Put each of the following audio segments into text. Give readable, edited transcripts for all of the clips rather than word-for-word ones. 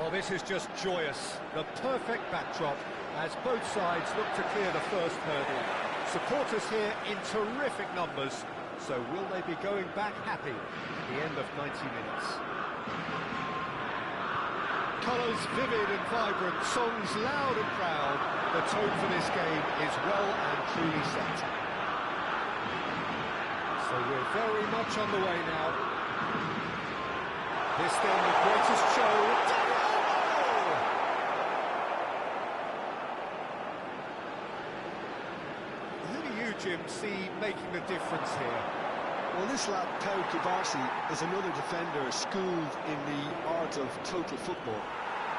Well, this is just joyous. The perfect backdrop as both sides look to clear the first hurdle. Supporters here in terrific numbers, so will they be going back happy at the end of 90 minutes? Colours vivid and vibrant, songs loud and proud. The tone for this game is well and truly set. So we're very much on the way now. This then the greatest show. Jim, see making the difference here? Well, this lad, Pau Kubarsi, is another defender schooled in the art of total football.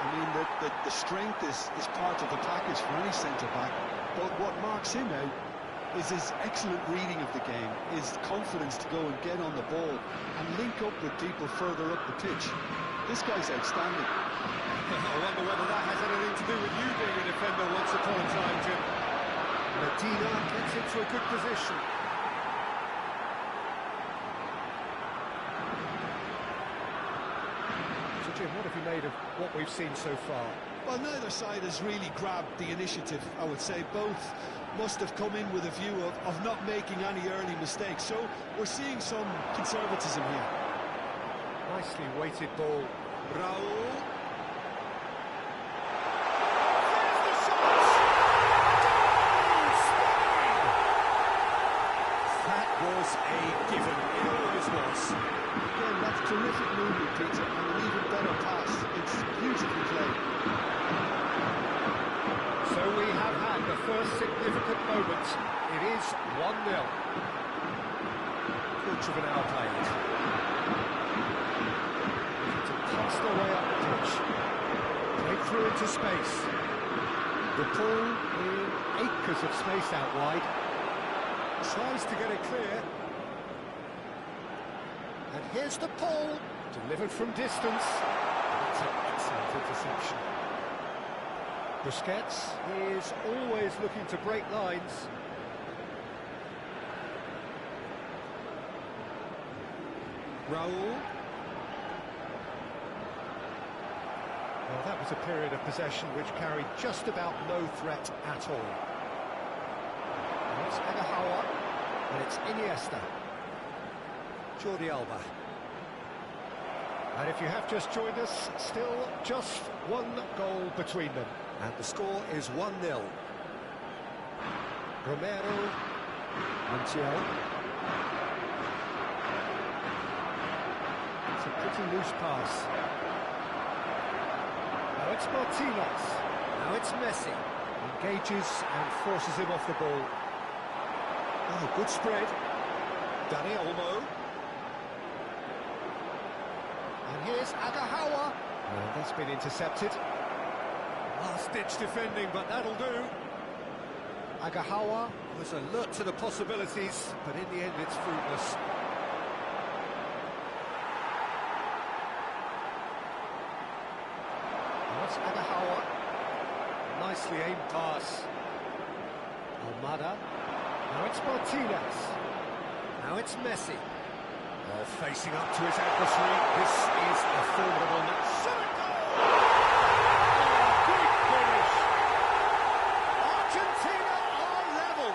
I mean, the strength is part of the package for any centre-back, but what marks him out is his excellent reading of the game, his confidence to go and get on the ball and link up with people further up the pitch. This guy's outstanding. I wonder whether that has anything to do with you being a defender once upon a time, Jim. Medina gets into a good position. So, Jim, what have you made of what we've seen so far? Well, neither side has really grabbed the initiative, I would say. Both must have come in with a view of not making any early mistakes. So we're seeing some conservatism here. Nicely weighted ball. Raul. Was a given, it always was. Again, that's terrific movement, Peter, and an even better pass. It's beautifully played. So we have had the first significant moment. It is 1-0. Quarter of an hour played. To pass their way up the pitch. Played through into space. The ball in acres of space out wide. Tries to get it clear. And here's the ball, delivered from distance. That's an excellent interception. Busquets is always looking to break lines. Raul. Well, that was a period of possession which carried just about no threat at all. It's Agahawa, and it's Iniesta. Jordi Alba. And if you have just joined us, still just one goal between them. And the score is 1-0. Romero, Montiel. It's a pretty loose pass. Now it's Martinez. Now it's Messi. Engages and forces him off the ball. Oh, good spread. Dani Olmo. And here's Agahawa. And that's been intercepted. Last-ditch defending, but that'll do. Agahawa was alert to the possibilities, but in the end it's fruitless. That's Agahawa. Nicely aimed pass. Almada. Now it's Martinez. Now it's Messi. Oh, facing up to his adversary. This is a formidable match. Quick finish. Argentina are level.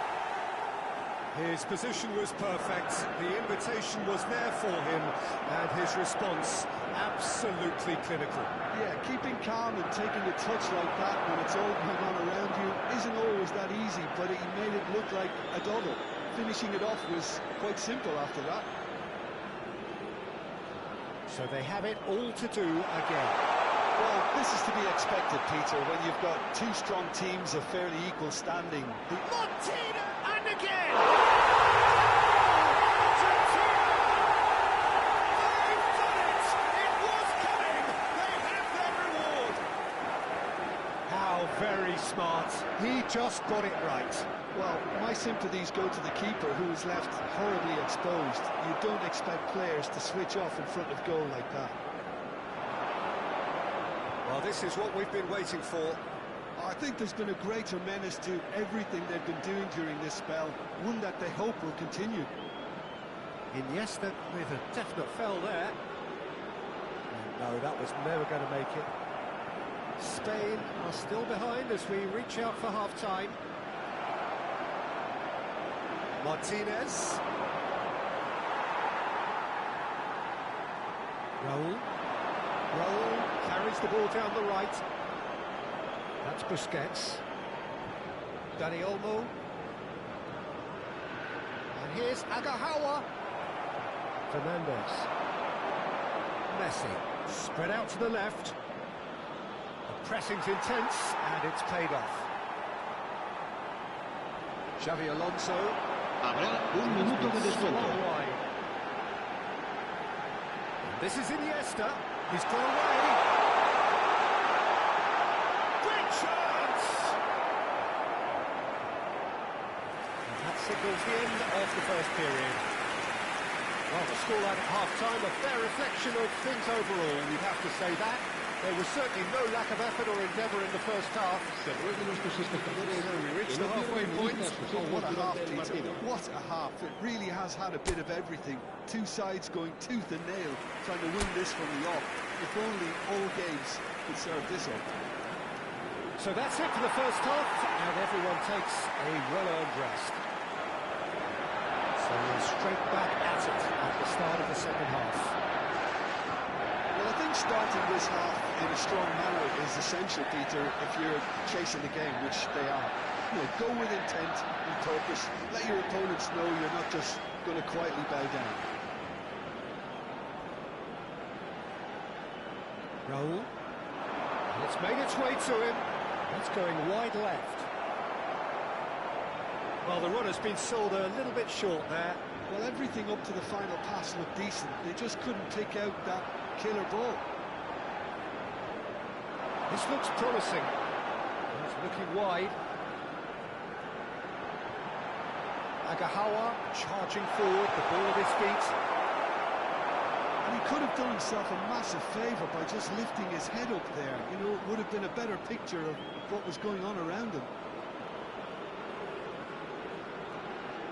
His position was perfect. The invitation was there for him, and his response absolutely clinical. Yeah, keeping calm and taking a touch like that when it's all going on around you isn't always that easy, but he made it look like a double. Finishing it off was quite simple after that. So they have it all to do again. Well, this is to be expected, Peter, when you've got two strong teams of fairly equal standing. Martina, and again! Very smart. He just got it right. Well, my sympathies go to the keeper, who is left horribly exposed. You don't expect players to switch off in front of goal like that. Well, this is what we've been waiting for. I think there's been a greater menace to everything they've been doing during this spell, one that they hope will continue. Iniesta with a definite foul there. No, that was never going to make it. Spain are still behind as we reach out for half-time. Martinez. Raul. Raul carries the ball down the right. That's Busquets. Dani Olmo. And here's Agahawa. Fernandez. Messi. Spread out to the left. The pressing's intense, and it's paid off. Xavi Alonso. Habrá un minuto de descuento. This is Iniesta. He's got away. Great chance! And that signals the end of the first period. Well, the scoreline at half-time, a fair reflection of things overall, you'd have to say that. There was certainly no lack of effort or endeavour in the first half. Se ruega a nuestros espectadores We reached que the no halfway pierdan point. de vista su Oh, what a fútbol half, durante el Peter. partido. What a half. It really has had a bit of everything. Two sides going tooth and nail, trying to win this from the off. If only all games could serve this up. So that's it for the first half, and everyone takes a well-earned rest. So we're straight back at it at the start of the second half. Well, I think starting this half in a strong manner is essential, Peter, if you're chasing the game, which they are. You know, go with intent and purpose. Let your opponents know you're not just going to quietly bow down. Raul. And it's made its way to him. It's going wide left. Well, the run has been sold a little bit short there. Well, everything up to the final pass looked decent. They just couldn't pick out that killer ball. This looks promising. It's looking wide. Agahawa charging forward, the ball at his feet. And he could have done himself a massive favour by just lifting his head up there. You know, it would have been a better picture of what was going on around him.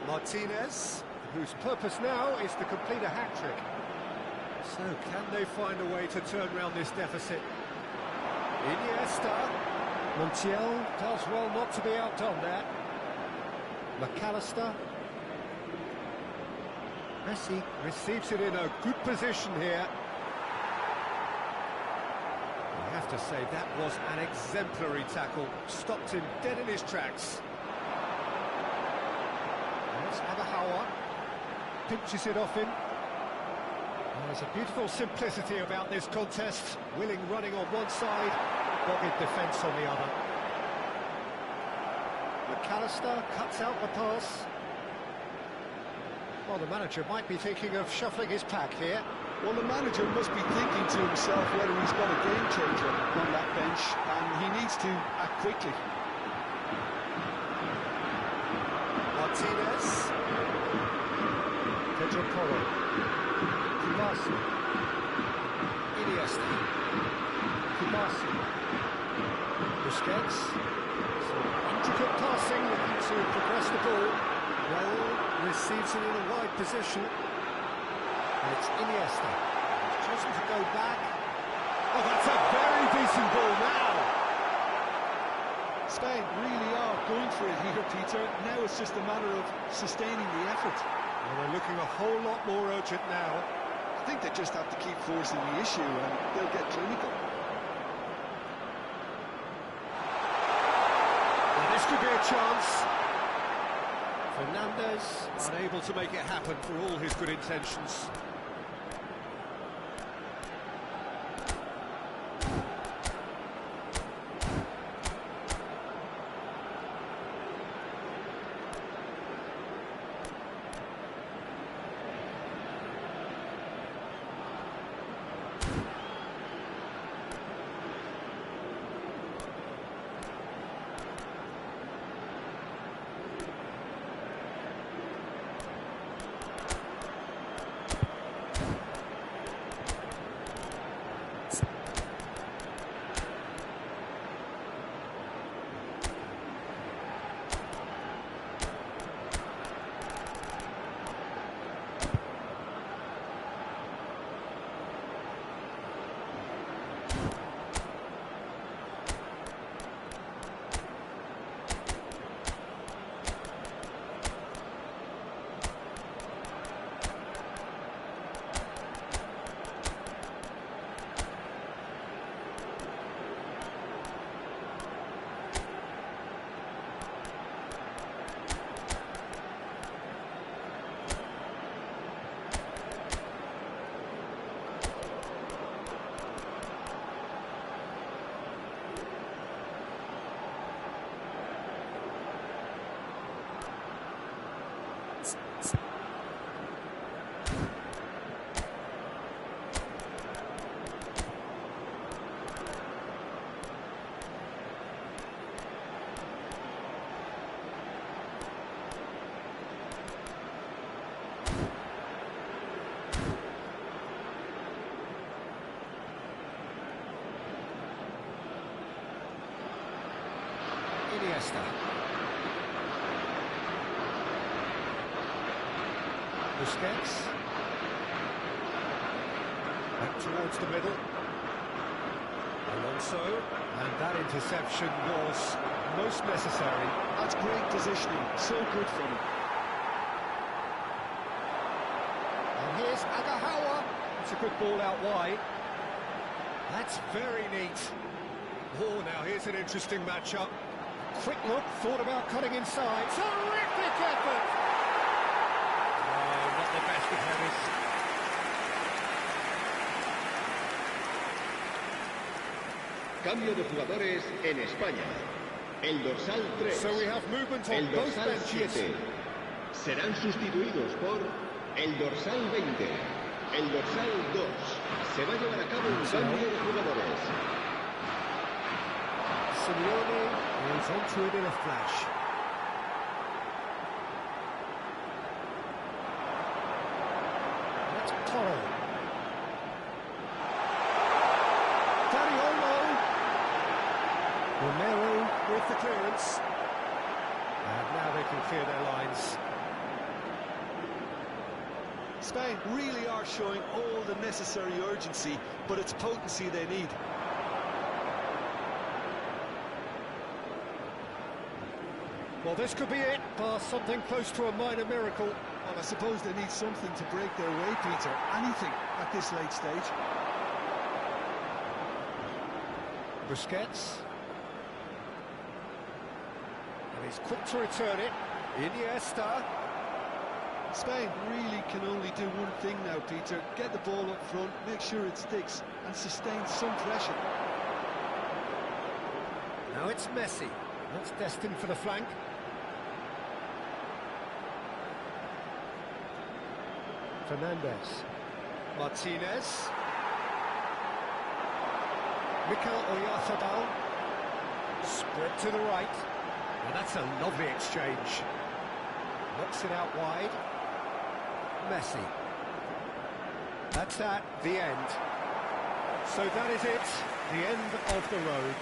Martinez, whose purpose now is to complete a hat-trick. So, can they find a way to turn around this deficit? Iniesta. Montiel does well not to be outdone there. McAllister. Messi receives it in a good position here. I have to say, that was an exemplary tackle. Stopped him dead in his tracks. There's Agahawa. Pinches it off him. There's a beautiful simplicity about this contest. Willing running on one side, dogged defence on the other. McAllister cuts out the pass. Well, the manager might be thinking of shuffling his pack here. Well, the manager must be thinking to himself whether he's got a game changer on that bench, and he needs to act quickly. Martinez. Pedro Porro. Kubasi. Iniesta. Kubasi. Busquets. So intricate passing, looking to progress the ball. Raul receives it in a wide position. And it's Iniesta. He's chosen to go back. Oh, that's a very decent ball now. Spain really are going for it here, Peter. Now it's just a matter of sustaining the effort. Well, they're looking a whole lot more urgent now. I think they just have to keep forcing the issue and they'll get clinical. Well, this could be a chance. Fernandez unable to make it happen for all his good intentions. Iniesta. Busquets. Back towards the middle. Alonso. And that interception was most necessary. That's great positioning, so good from him. And here's Agahawa. It's a good ball out wide. That's very neat. Oh, now here's an interesting matchup. Quick look, thought about cutting inside. Terrific effort! Oh, not the best of headers. Cambio de jugadores en España. El dorsal 3. So we have movement on el both dorsal benches. 7. Serán sustituidos por el dorsal 20. El dorsal 2. Se va a llevar a cabo un cambio de jugadores. Simeone is onto it in a flash. That's Toro. Dariolo. Romero with the clearance. And now they can clear their lines. Spain really are showing all the necessary urgency, but it's potency they need. Well, this could be it, bar something close to a minor miracle. Well, I suppose they need something to break their way, Peter. Anything at this late stage. Busquets. And he's quick to return it. Iniesta. Spain really can only do one thing now, Peter. Get the ball up front, make sure it sticks, and sustain some pressure. Now it's Messi. That's destined for the flank. Fernandez. Martinez. Mikel Oyarzabal. Spread to the right. Well, that's a lovely exchange. Knocks it out wide. Messi. That's that, the end. So that is it, the end of the road.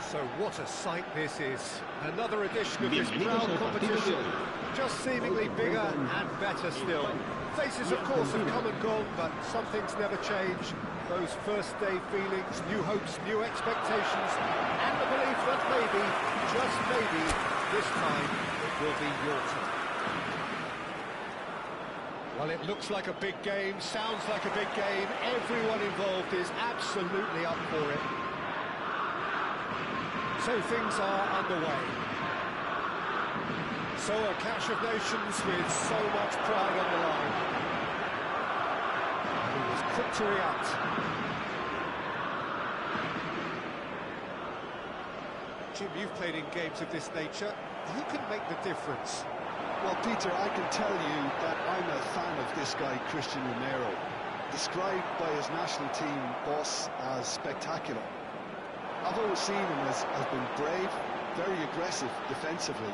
So what a sight this is. Another edition of this Bienvenidos proud al partido de competition, hoy. just seemingly bigger and better still. Faces, of course, have come and gone, but some things never change. Those first-day feelings, new hopes, new expectations, and the belief that maybe, just maybe, this time it will be your turn. Well, it looks like a big game, sounds like a big game. Everyone involved is absolutely up for it. So things are underway. So a clash of nations with so much pride on the line. And he was quick to react. Jim, you've played in games of this nature. Who can make the difference? Well, Peter, I can tell you that I'm a fan of this guy, Christian Romero, described by his national team boss as spectacular. I've always seen him as being brave, very aggressive defensively,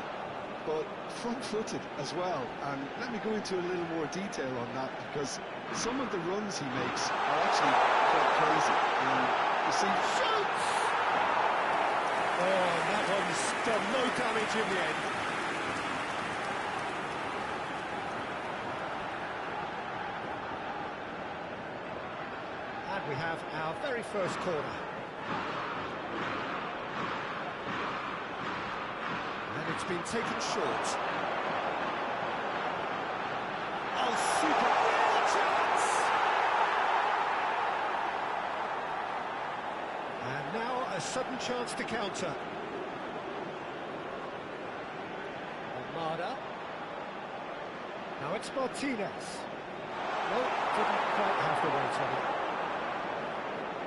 but front-footed as well. And let me go into a little more detail on that, because some of the runs he makes are actually quite crazy. And you see, Shoots! Oh, and that one's done no damage in the end. And we have our very first corner. And it's been taken short. Oh, super! Real chance! And now a sudden chance to counter. Almada. Now it's Martinez. Well, didn't quite have the weight on it.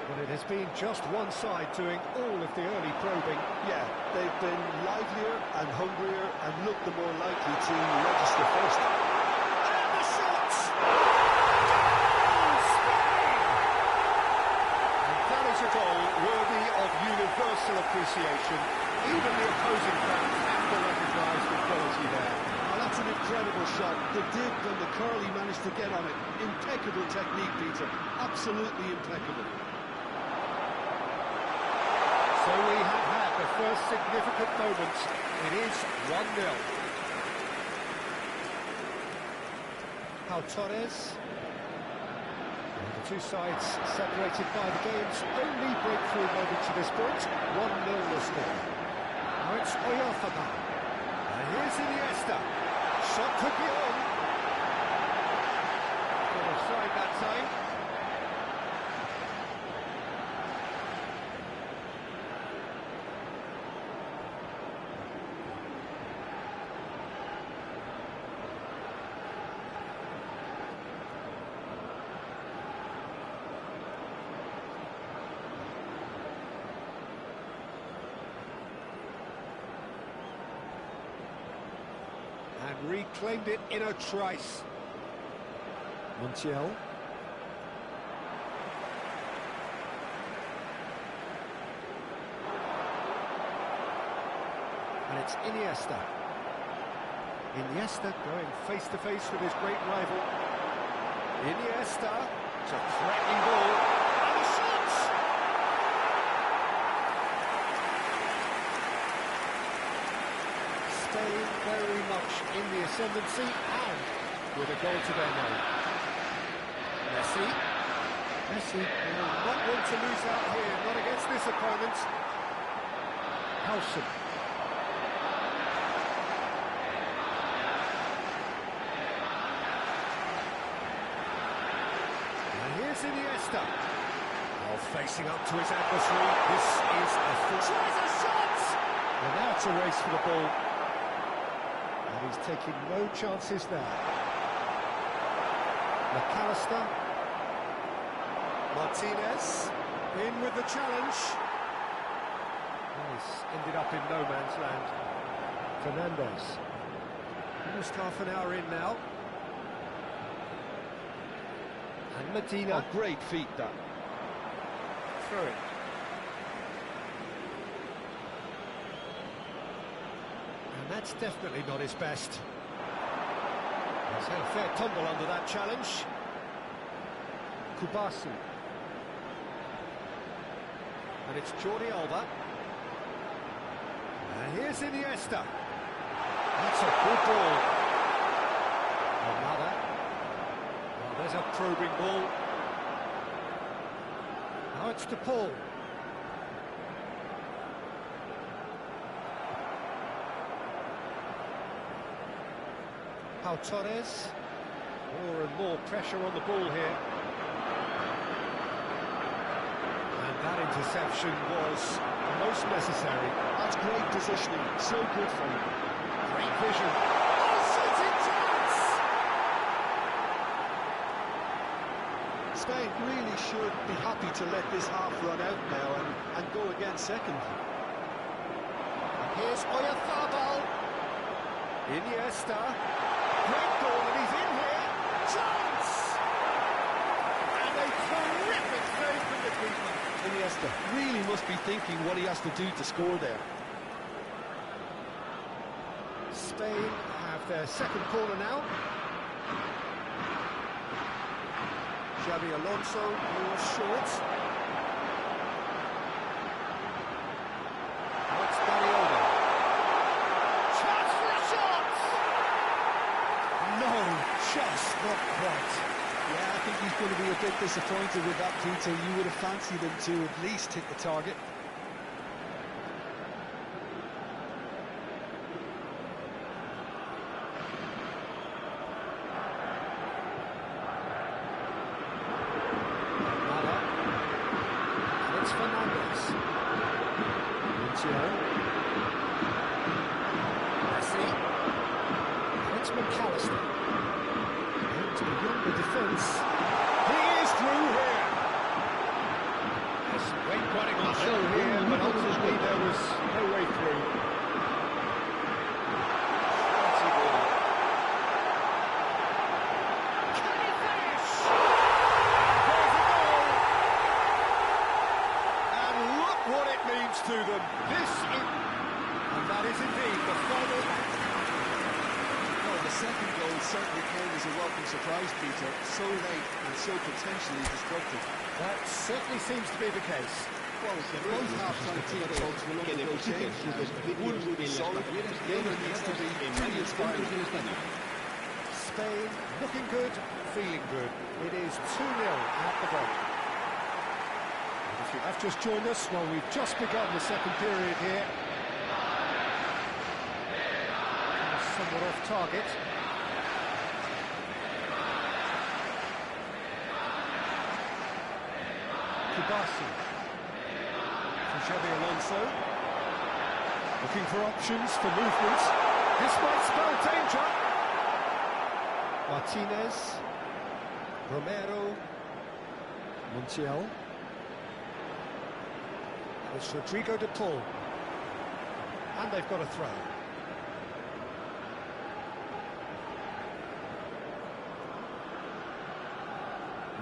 But it has been just one side doing all of the early probing. yeah, they've been livelier and hungrier and looked the more likely to register first. And the shots! Goal! Spain! And that is a goal worthy of universal appreciation. Even the opposing fans have to recognise the quality there. Well, that's an incredible shot. The dip and the curl he managed to get on it. Impeccable technique, Peter. Absolutely impeccable. So we have had the first significant moment. It is 1-0. Pau Torres. And the two sides separated by the game's only breakthrough moment to this point. 1-0 the score. Now it's Oyarzabal. And here's Iniesta. Shot could be on. Got offside that time. And reclaimed it in a trice. Montiel. And it's Iniesta. Iniesta going face-to-face with his great rival. Iniesta. It's a threatening ball. And the shots! Spain very much in the ascendancy and with a goal to their name. Messi. Messi will not want to lose out here, not against this opponent. Howson. And here's Iniesta. While facing up to his adversary, this is a full... Tries a shot! And now it's a race for the ball. And he's taking no chances there. McAllister. Martinez. In with the challenge. Well, he's ended up in no man's land. Fernandez. Almost half an hour in now. And Medina. Oh, great feat, that. Throw it. And that's definitely not his best. He's had a fair tumble under that challenge. Kubasi. And it's Jordi Alba. Here's Iniesta. That's a good ball. Another. Well, there's a probing ball. Now it's to Paul. Pau Torres. More and more pressure on the ball here. And that interception was most necessary. That's great positioning, so good for him. Great vision. Oh, shooting chance! Spain really should be happy to let this half run out now and go again second. Here's Oyarzabal. Iniesta. Great goal, and he's in here. Chance! And a terrific save from the keeper. Iniesta really must be thinking what he has to do to score there. Spain have their second corner now. Xabi Alonso moves short. Now it's Dani Olmo. Chance for a shot! No, just not quite. Yeah, I think he's going to be a bit disappointed with that, Peter. You would have fancied him to at least hit the target. McAllister. Into the defence. He is through here. Yes, weight running on show here, but ultimately there was no way through. Fancy ball. Can he finish? There's a goal. And look what it means to them. And that is indeed the final act. The second goal certainly came as a welcome surprise, Peter. So late and so potentially destructive. That certainly seems to be the case. Well, both half-time teams will undergo change. One will be solid, the other needs to be pretty inspiring. Spain looking good, feeling good. It is 2-0 at the break. And if you have just joined us, well, we've just begun the second period here. Somewhat off target. Kubasi from Xabi Alonso. Looking for options for movement. This might spell danger. Martinez. Romero. Montiel. It's Rodrigo de Paul. And they've got a throw.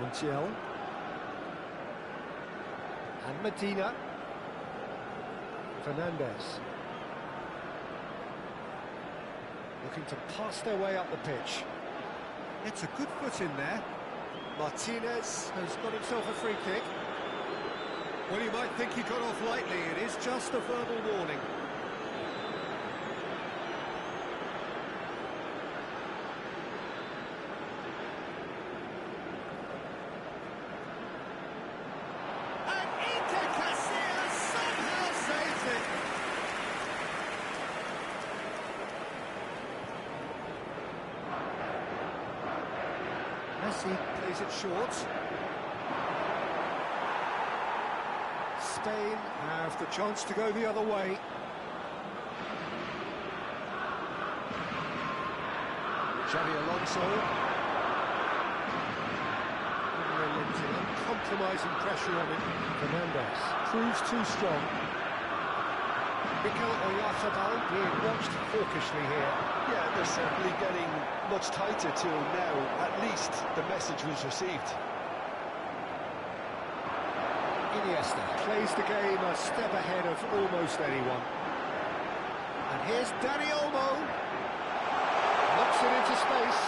Montiel and Medina. Fernandez looking to pass their way up the pitch. It's a good foot in there. Martinez has got himself a free kick. Well, you might think he got off lightly. It is just a verbal warning. Messi plays it short. Spain have the chance to go the other way. Xabi Alonso. Uncompromising pressure on him. Fernandez proves too strong. Mikel Oyarzabal being watched hawkishly here. Yeah, they're certainly getting much tighter to him now. At least the message was received. Iniesta plays the game a step ahead of almost anyone. And here's Dani Olmo. Knocks it into space.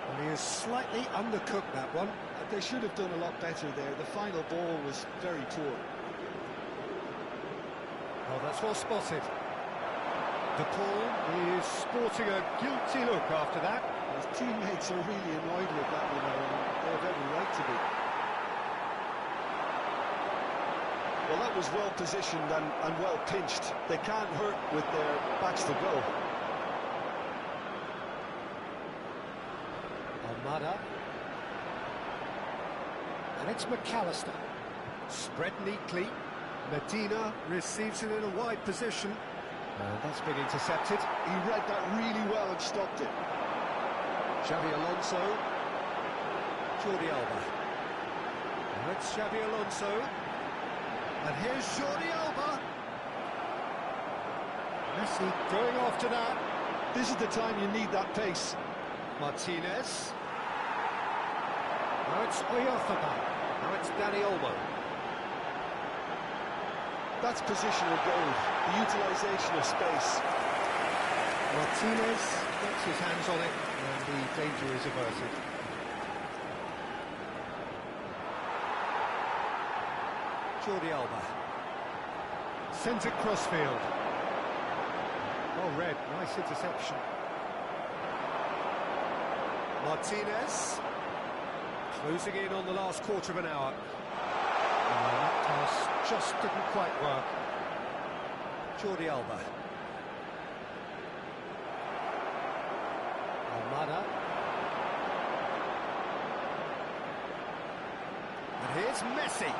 And he has slightly undercooked that one. They should have done a lot better there. The final ball was very poor. That's well spotted. De Paul is sporting a guilty look after that. His teammates are really annoyed with that, you know, and they have every right to be. Well, that was well positioned and well pinched. They can't hurt with their backs to goal. Almada. And it's McAllister. Spread neatly. Medina receives it in a wide position. And that's been intercepted. He read that really well and stopped it. Xavi Alonso. Jordi Alba. Now it's Xavi Alonso. And here's Jordi Alba. Messi going after that. This is the time you need that pace. Martinez. Now it's Oyarzabal. Now it's Dani Olmo. That's positional goal, the utilisation of space. Martinez gets his hands on it, and the danger is averted. Jordi Alba. Sends it crossfield. Well read, nice interception. Martinez. Closing in on the last quarter of an hour. That pass just didn't quite work. Jordi Alba. Almada. And here's Messi.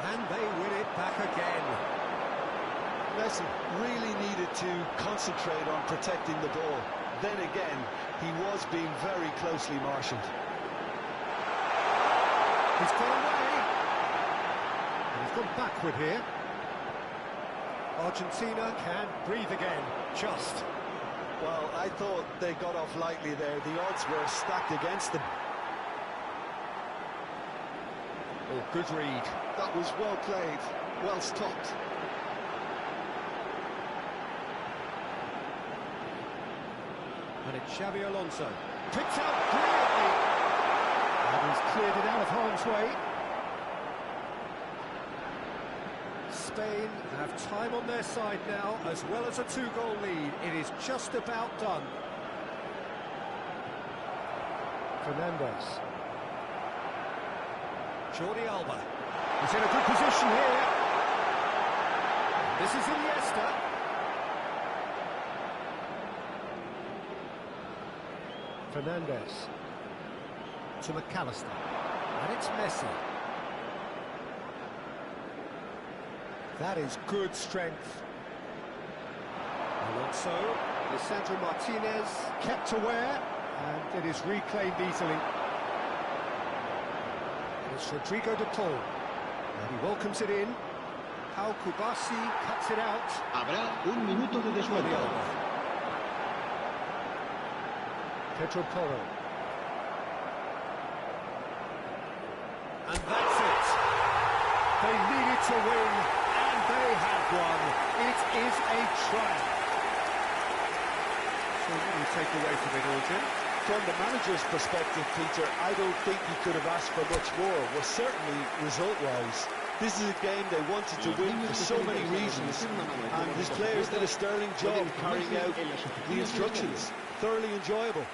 And they win it back again. Messi really needed to concentrate on protecting the ball. Then again, he was being very closely marshalled. He's gone away. And he's gone backward here. Argentina can breathe again, just. Well, I thought they got off lightly there. The odds were stacked against them. Oh, good read. That was well played, well stopped. And it's Xavi Alonso. Picked out brilliantly. And he's cleared it out of harm's way. Spain have time on their side now, as well as a two-goal lead. It is just about done. Fernandez. Jordi Alba. He's in a good position here. This is Iniesta. Fernandez. To McAllister. And it's Messi. That is good strength. Alonso. Lisandro Martinez kept aware, and it is reclaimed easily. It's Rodrigo de Paul. And he welcomes it in. Pau Kubasi cuts it out. Habrá un minuto de descuento. Pedro Porro. And that's it. They needed to win, and they have won. It is a triumph. So what do you take away from it all, Jim? From the manager's perspective, Peter, I don't think he could have asked for much more. Well, certainly result-wise. This is a game they wanted to win for so many reasons, and his players did a sterling job carrying out the instructions. Thoroughly enjoyable.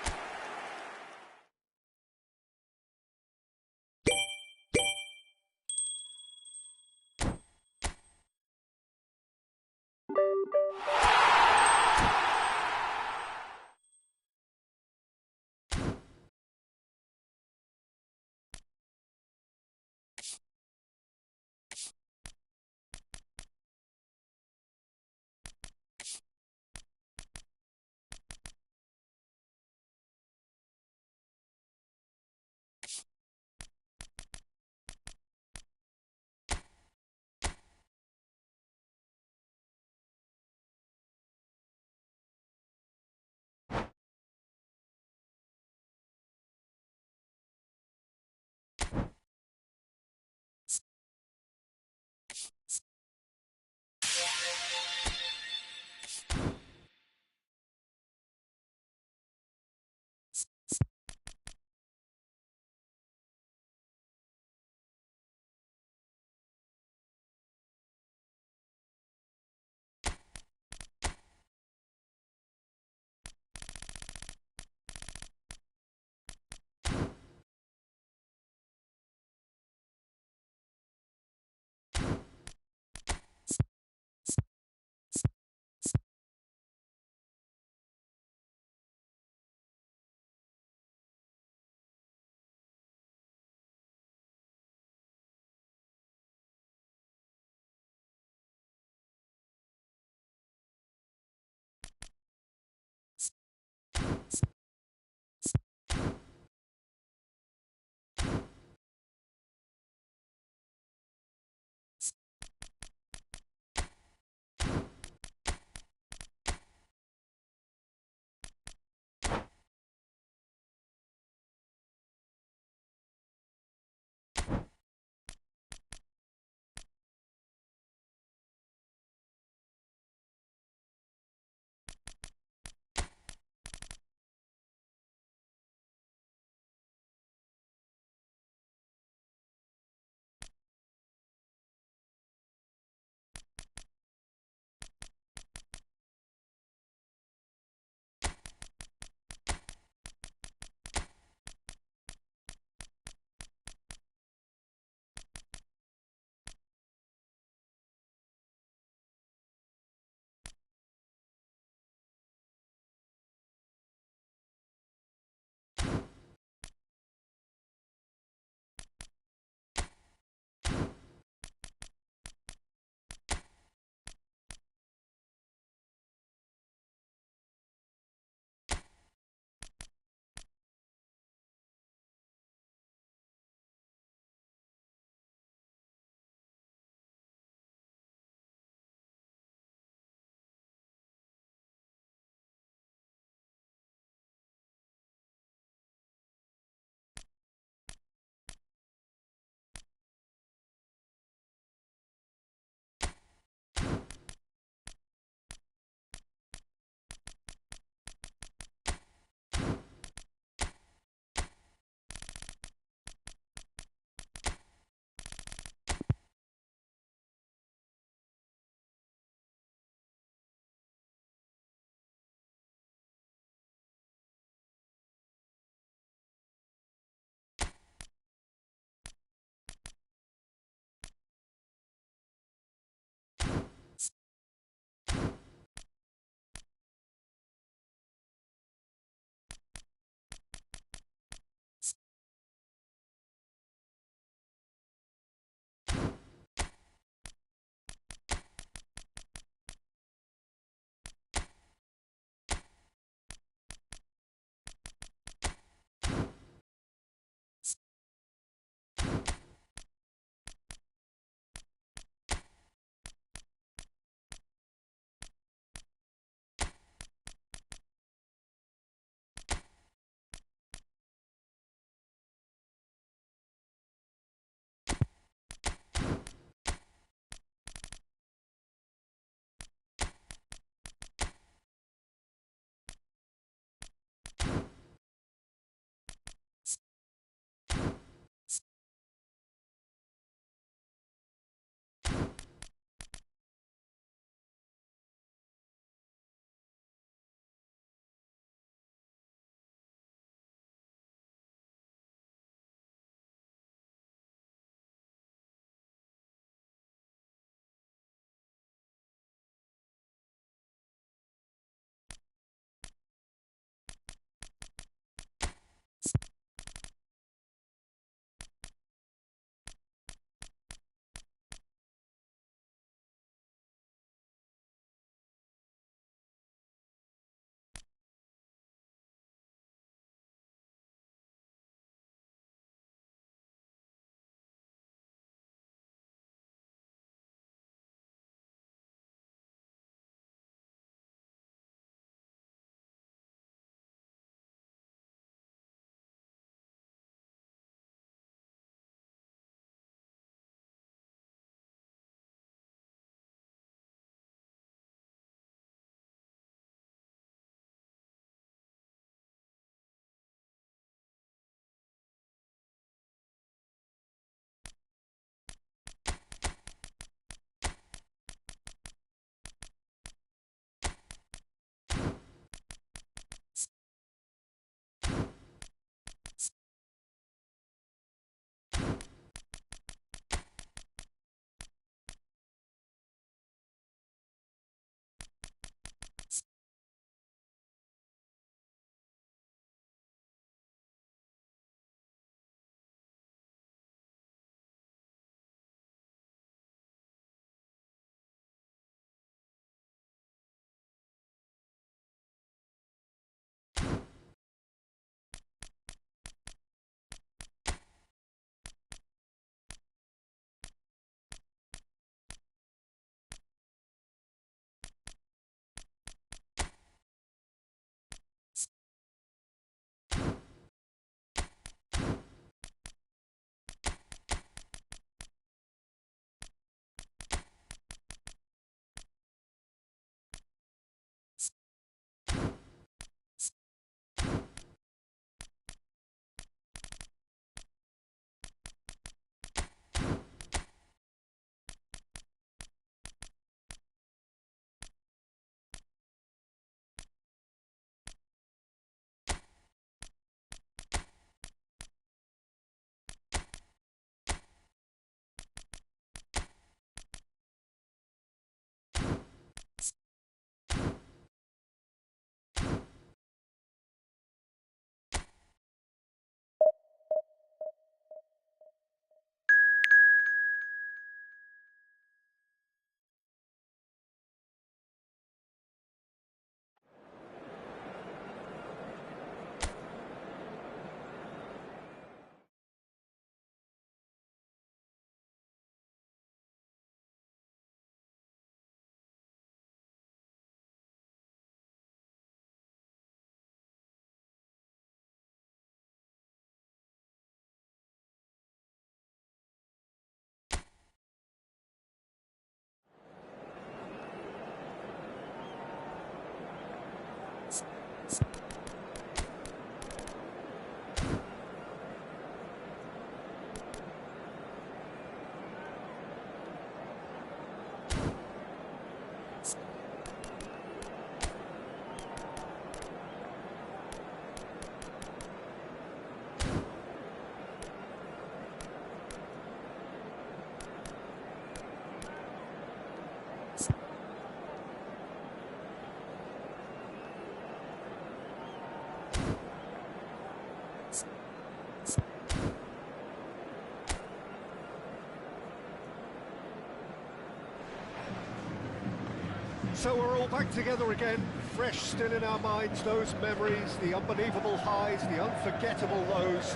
So we're all back together again, fresh still in our minds, those memories, the unbelievable highs, the unforgettable lows.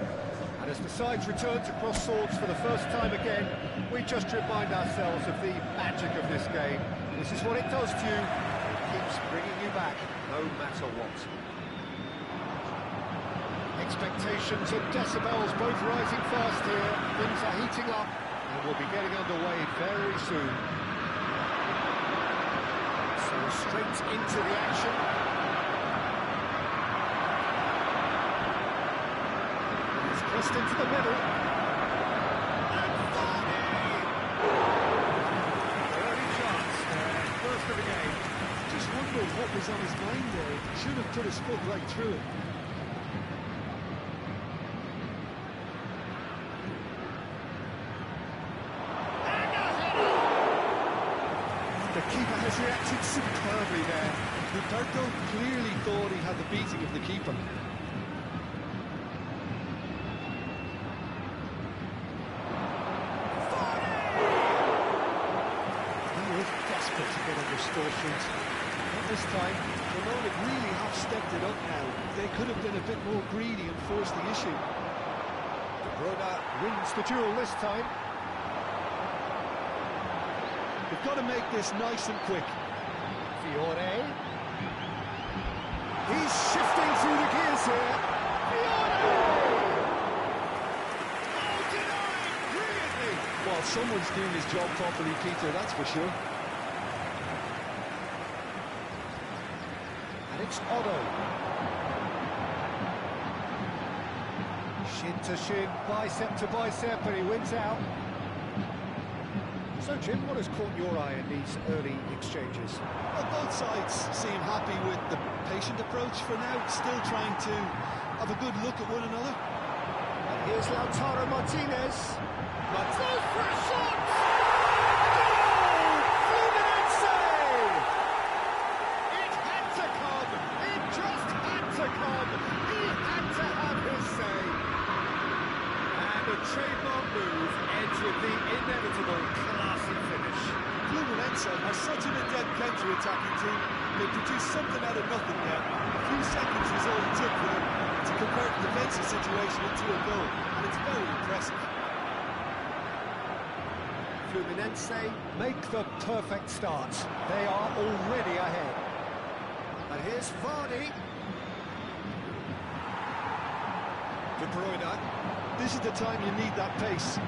And as the sides return to cross swords for the first time again, we just remind ourselves of the magic of this game. This is what it does to you. It keeps bringing you back, no matter what. Expectations and decibels both rising fast here. Things are heating up and we'll be getting underway very soon. Straight into the action. He's crossed into the middle. And Varney! Early chance there, first of the game. Just wonder what was on his mind there. He should have put his foot right through it. The keeper has reacted superbly there. Roberto clearly thought he had the beating of the keeper. He is desperate to get on the score sheet. Not this time. Bologna really have stepped it up now. They could have been a bit more greedy and forced the issue. De Bruyne wins the duel this time. They've got to make this nice and quick. Fiore. He's shifting through the gears here. Fiore! Oh, denied brilliantly! Well, someone's doing his job properly, Peter, that's for sure. And it's Otto. Shin to shin, bicep to bicep, and he wins out. So, Jim, what has caught your eye in these early exchanges? Well, both sides seem happy with the patient approach for now, still trying to have a good look at one another. And here's Lautaro Martinez. Martinez for a shot! Goal! Fluminense! It had to come! It just had to come! He had to have his say! And a trademark move ends with the inevitable classy finish. Fluminense are such an adept counter-attacking team. They produced something out of nothing there. A few seconds was all it took for them to convert the defensive situation into a goal, and it's very impressive. Fluminense make the perfect start. They are already ahead. And here's Varney. De Bruyne. This is the time you need that pace.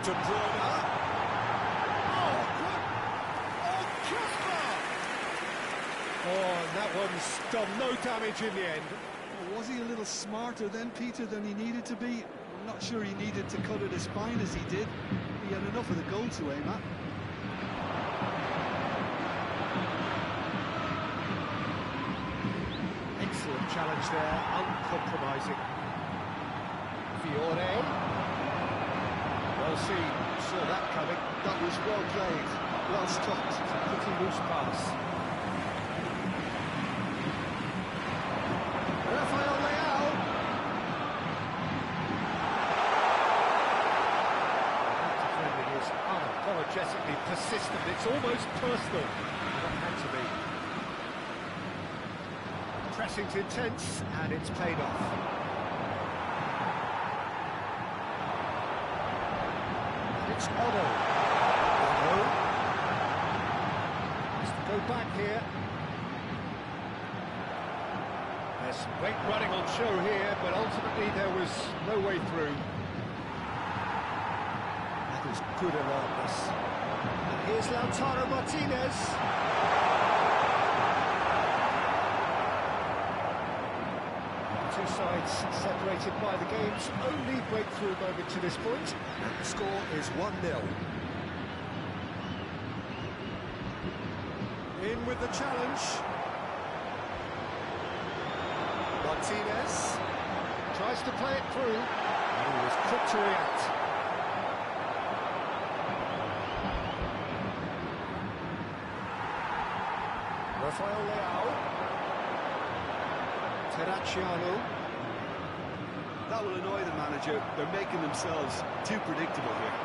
De Bruyne. Oh, good. Oh, Kasper! Oh, and that one's done no damage in the end. Was he a little smarter then, Peter, than he needed to be? I'm not sure he needed to cut it as fine as he did. He had enough of the goal to aim at. Excellent challenge there, uncompromising. Fiore. Well seen, saw that coming. That was well played, well stopped. Pretty loose pass. Rafael Leao. That defending is unapologetically persistent. It's almost personal. That had to be. Pressing's intense, and it's paid off. It's Otto. Otto. Has to go back here. There's some great running on show here, but ultimately there was no way through. That is good alertness. And here's Lautaro Martinez. Two sides separated by the game's only breakthrough moment to this point. And the score is 1-0. In with the challenge. Martinez tries to play it through, and he was quick to react. Rafael Leao. Terracciano. That will annoy the manager. They're making themselves too predictable here.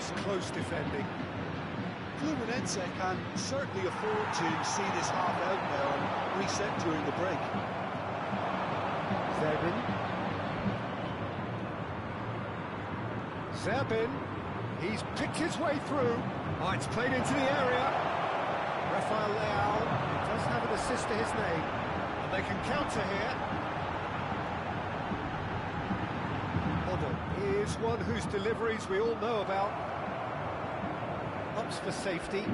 It's close defending. Fluminense can certainly afford to see this half out now and reset during the break. Zerbin, he's picked his way through. Oh, it's played into the area. Rafael Leao does have an assist to his name, and they can counter here. Otto is one whose deliveries we all know about. Ups for safety.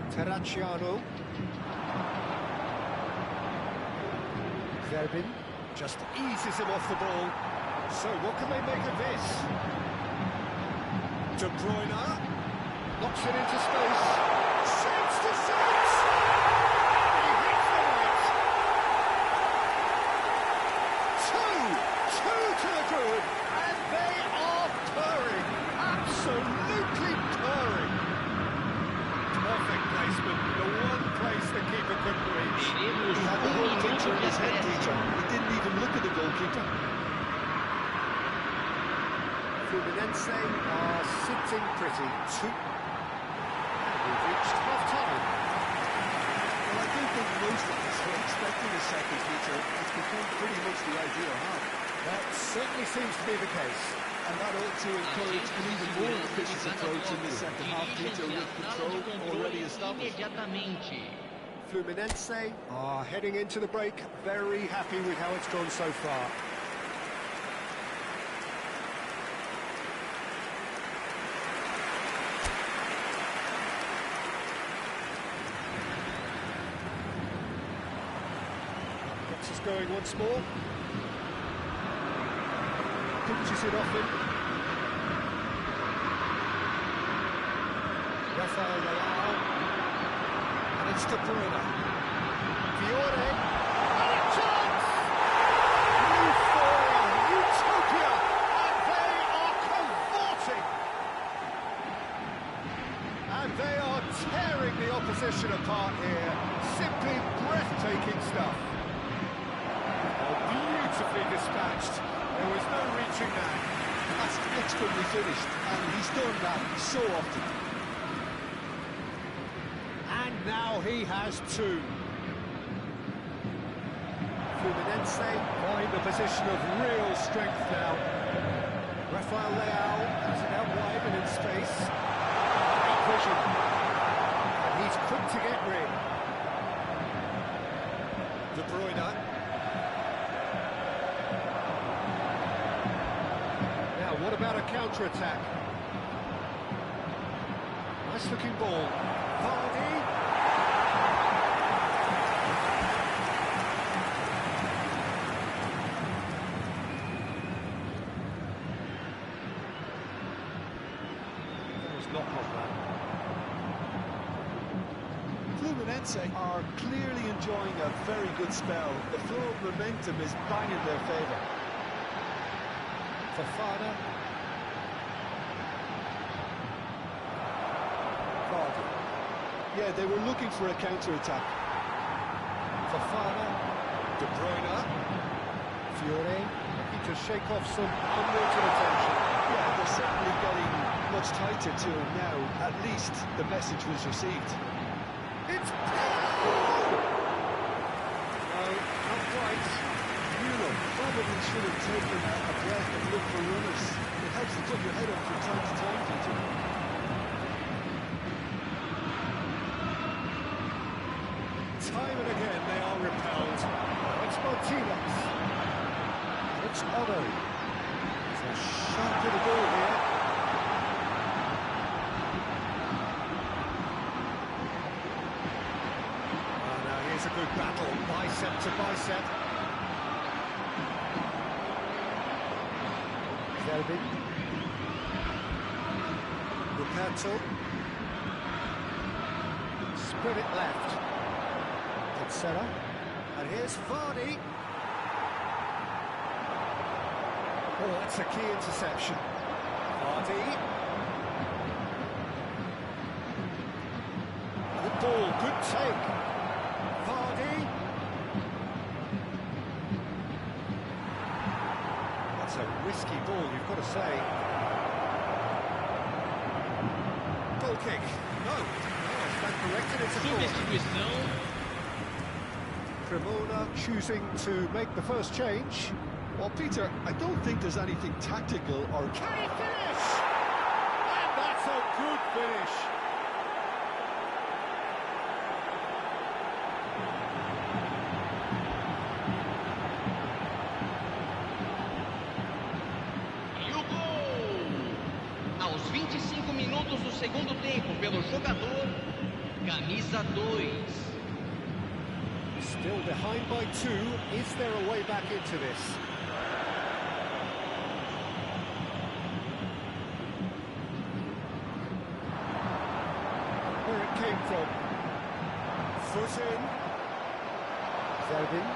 Terracciano. Zerbin just eases him off the ball. So what can they make of this? De Bruyne knocks it into space. Shoots to shoot! He hits the net. Two to the good, and they are purring. Absolutely purring. Perfect placement, the one place the keeper couldn't reach. He had the whole picture in his head, Peter. He didn't even look at the goalkeeper. Fluminense are sitting pretty. We've reached half-time. Well, I do think most of us were expecting a second, Peter. It's become pretty much the ideal half. That certainly seems to be the case. And that ought to encourage an even more ambitious approach in the second half, Peter, with control already established. Fluminense are heading into the break very happy with how it's gone so far. Gets us going once more. Pinches it off him. Rafael Leao. And it's De Bruyne. Fiore. And a chance! Euphoria, utopia, and they are cavorting. And they are tearing the opposition apart here. Simply breathtaking stuff. Oh, beautifully dispatched. There was no reaching that. That's expertly finished, and he's done that so often. And now he has two. Fluminense find a position of real strength now. Rafael Leao has it out wide and in space. Great vision. And he's quick to get rid. De Bruyne. Now, what about a counter-attack? Nice-looking ball. Vardy. That was not on that. Fluminense are clearly enjoying a very good spell. The flow of momentum is bang in their favour. Fofana. Vardy. Yeah, they were looking for a counter-attack. Fofana. De Bruyne. Fiore. Looking to shake off some unwanted attention. Yeah, they're certainly getting much tighter to him now. At least the message was received. It's... No, not quite. Probably should have taken a breath and looked for runners. It helps to put your head up from time to time, Peter. Time and again they are repelled. It's Martinez. It's Otto. It's a shot to the ball here. Oh, now here's a good battle, bicep to bicep. Zerbin. Ruperto. Spread it left. Sarah. And here's Vardy. Oh, that's a key interception. Vardy. Good ball, good take. Vardy. That's a risky ball, you've got to say. Goal kick. No, stand corrected, it's a corner. Substituição. Cremona choosing to make the first change. Well, Peter, I don't think there's anything tactical or... Can he finish? And that's a good finish. E o gol! Aos 25 minutos do segundo tempo, pelo jogador, camisa 2. Still behind by 2. Is there a way back into this? Where it came from. Foot in. Zerbin.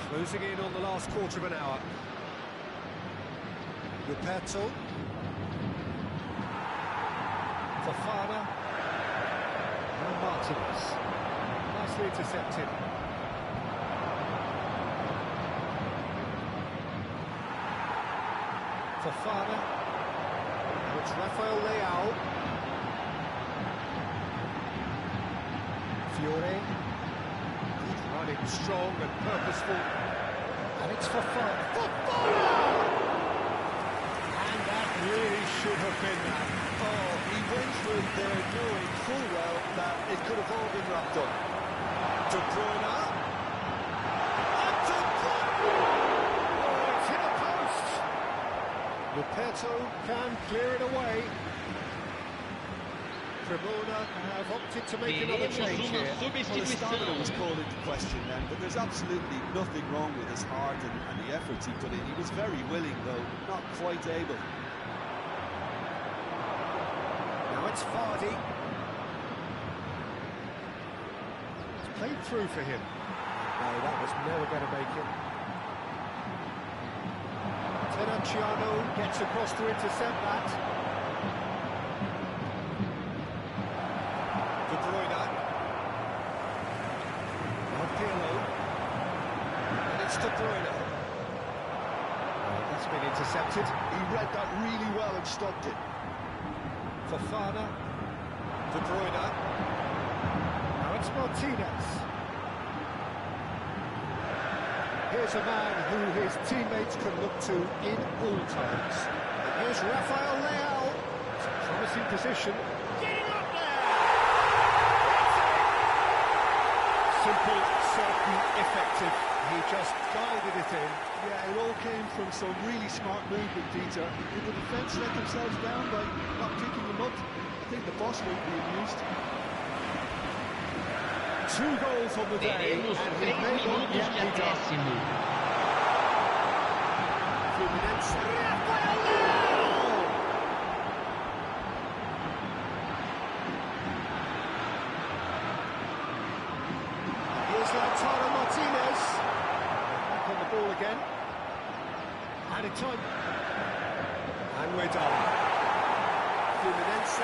Closing in on the last quarter of an hour. Ruperto. Fofana. And Martinez. Nicely intercepted. Fofana. Now it's Rafael Leao. Fiore. Good running, strong and purposeful. And it's Fofana. Fofana! And that really should have been that. Oh, he went for it there knowing full well that it could have all been wrapped up. De Bruyne. And De Bruyne! Oh, it's hit the post. Ruperto can clear it away. Cremona have opted to make another change here. Well, the stamina was Substituição. called into question then, but there's absolutely nothing wrong with his heart and the efforts he put in. He was very willing, though, not quite able. Now it's Vardy. It's played through for him. No, that was never going to make it. Tenaciano gets across to intercept that. De Bruyne. Now Pirlo. And it's De Bruyne. That's been intercepted. He read that really well and stopped it. Fofana. De Bruyne. Now it's Martinez. Here's a man who his teammates can look to in all times. And here's Rafael Leao. It's a promising position. Getting up there! Simple, certain, effective. He just guided it in. Yeah, it all came from some really smart movement, Peter. Did the defence let themselves down by not picking them up? I think the boss won't be amused. 2 goals on the day, Teremos and he 3 may not minutos yet de be done. acréscimo. Fluminense. Rafael Leao! Here's Lautaro Martinez. Back on the ball again. Added time. And we're done. Fluminense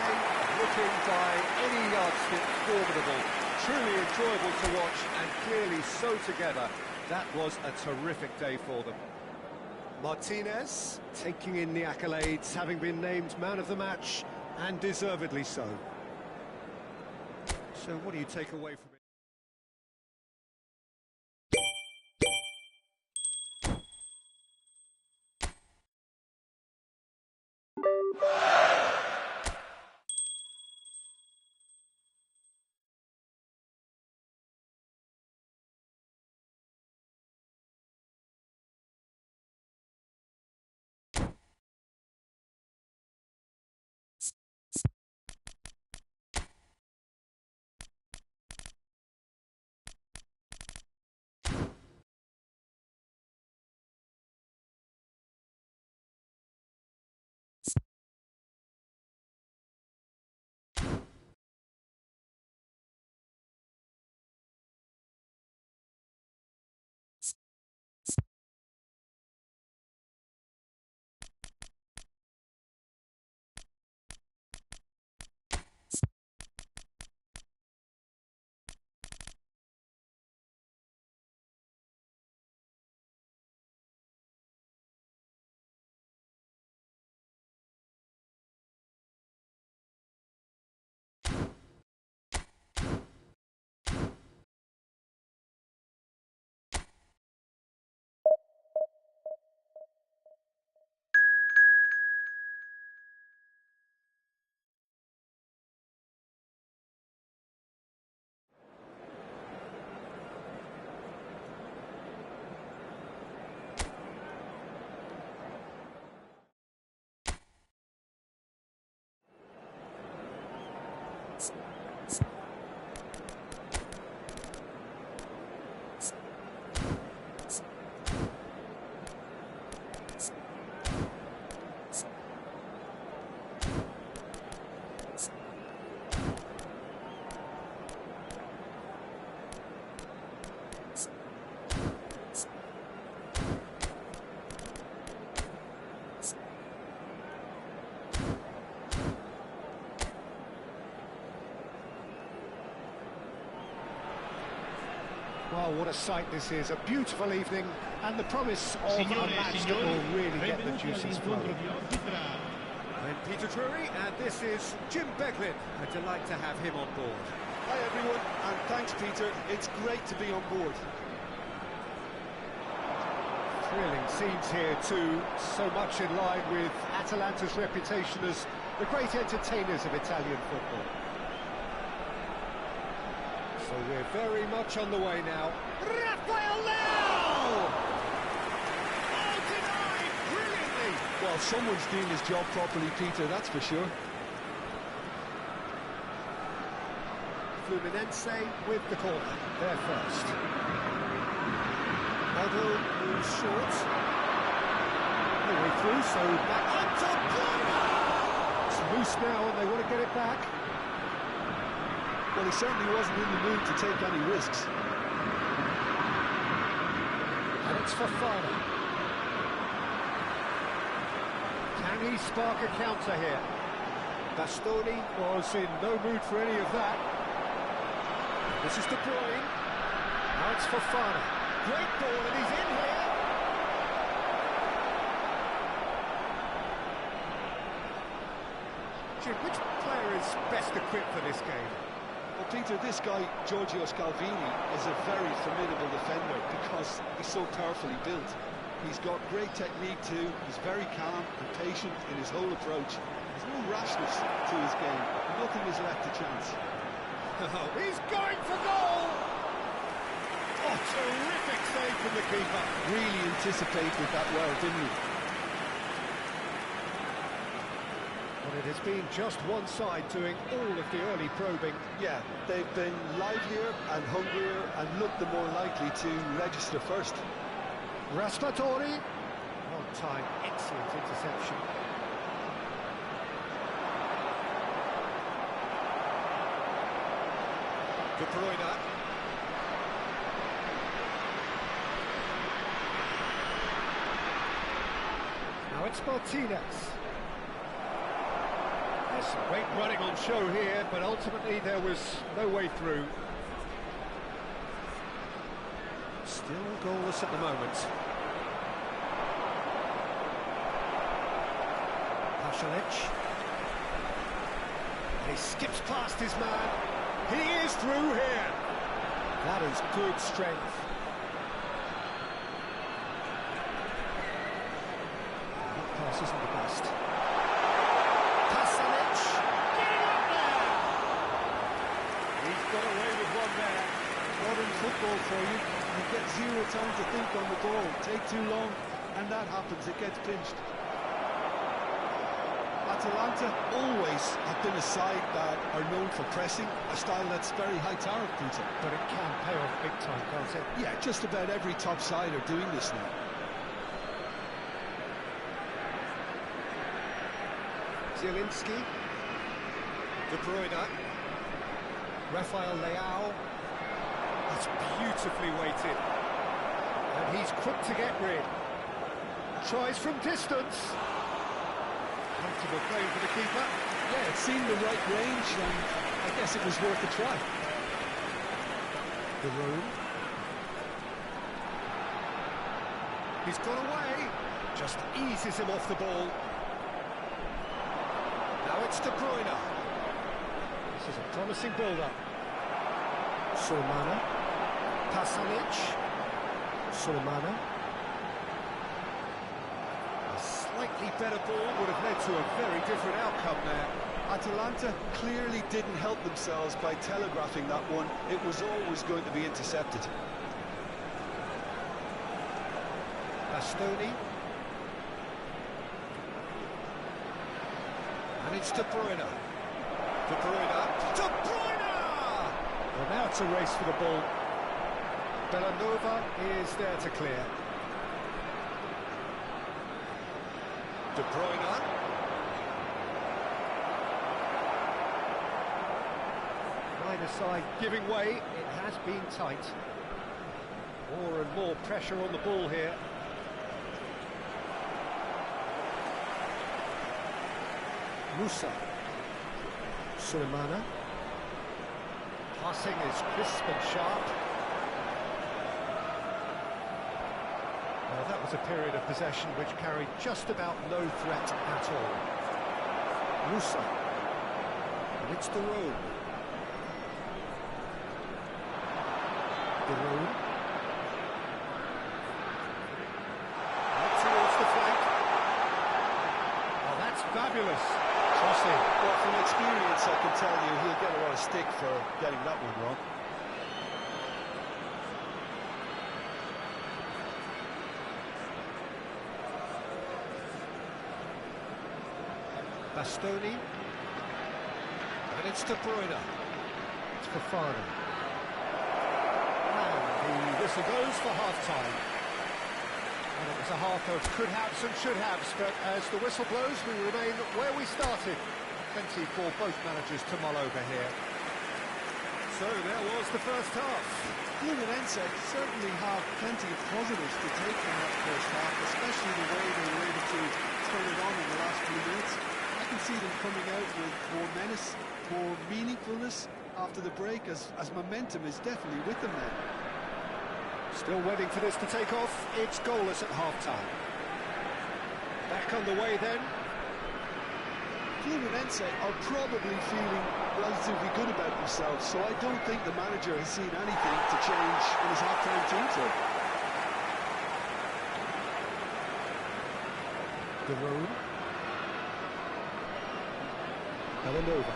looking by any yardstick formidable. Truly enjoyable to watch and clearly so together. That was a terrific day for them. Martinez taking in the accolades, having been named man of the match, and deservedly so. So what do you take away from Well, what a sight this is. A beautiful evening, and the promise of a match that will really get the juices flowing. I'm Peter Drury, and this is Jim Beglin. A delight to have him on board. Hi everyone, and thanks Peter. It's great to be on board. Thrilling scenes here too, so much in line with Atalanta's reputation as the great entertainers of Italian football. So we're very much on the way now. Rafael Leao! Oh, denied brilliantly! Well, someone's doing his job properly, Peter, that's for sure. Fluminense with the corner, there first. Aldo moves short. No way through, so back onto corner! It's loose now and they want to get it back. Well, he certainly wasn't in the mood to take any risks. And it's Fofana. Can he spark a counter here? Bastoni was in no mood for any of that. This is De Bruyne. Now it's Fofana. Great ball, and he's in here. Jim, which player is best equipped for this game? Well, Peter, this guy, Giorgio Scalvini, is a very formidable defender because he's so powerfully built. He's got great technique too, he's very calm and patient in his whole approach. There's no rashness to his game, nothing is left to chance. Oh, he's going for goal! Oh, terrific save from the keeper. Really anticipated that well, didn't he? Well, it has been just one side doing all of the early probing. Yeah, they've been livelier and hungrier and looked the more likely to register first. Raspadori. On time, excellent interception. De Bruyne. Now it's Martinez. There's some great running on show here, but ultimately there was no way through. Still goalless at the moment. Pasalic. And he skips past his man. He is through here. That is good strength. That pass isn't the best. Pasalic. Get up there! He's got away with one there. Modern football for you. You get zero time to think on the ball. Take too long, and that happens. It gets pinched. Atalanta always have been a side that are known for pressing, a style that's very high tariff, Peter. But it can pay off big time, can't it? Yeah, just about every top side are doing this now. Zielinski. De Bruyne. Rafael Leao. That's beautifully weighted. And he's quick to get rid. Tries from distance. Comfortable play for the keeper. Yeah, it seemed the right range, and I guess it was worth a try. The room. He's got away. Just eases him off the ball. Now it's De Bruyne. This is a promising build-up. Sulemana. Pasalic. Sulemana. A slightly better ball would have led to a very different outcome there. Atalanta clearly didn't help themselves by telegraphing that one. It was always going to be intercepted. Bastoni. And it's De Bruyne. De De Bruyne. De Bruyne! Well, now it's a race for the ball. Bellanova is there to clear. De Bruyne. Either side giving way, it has been tight. More and more pressure on the ball here. Musa. Sulemana. Passing is crisp and sharp. Well, that was a period of possession which carried just about no threat at all. Musa. And it's the road. The road. Out towards the flank. Oh, that's fabulous. Crossing. Well, from experience, I can tell you he'll get a lot of stick for getting that one wrong. Bastoni. And it's De Bruyne. It's Fofana. And the whistle goes for half-time. And it was a half of could-haves and should-haves, but as the whistle blows, we remain where we started. Plenty for both managers to mull over here. So there was the first half. Fluminense certainly have plenty of positives to take from that first half, especially the way they were able to turn it on in the last few minutes. I can see them coming out with more menace, more meaningfulness after the break, as momentum is definitely with them now. Still waiting for this to take off. It's goalless at half-time. Back underway then. Fluminense are probably feeling relatively good about themselves, so I don't think the manager has seen anything to change in his half-time team talk. The road. Bellanova.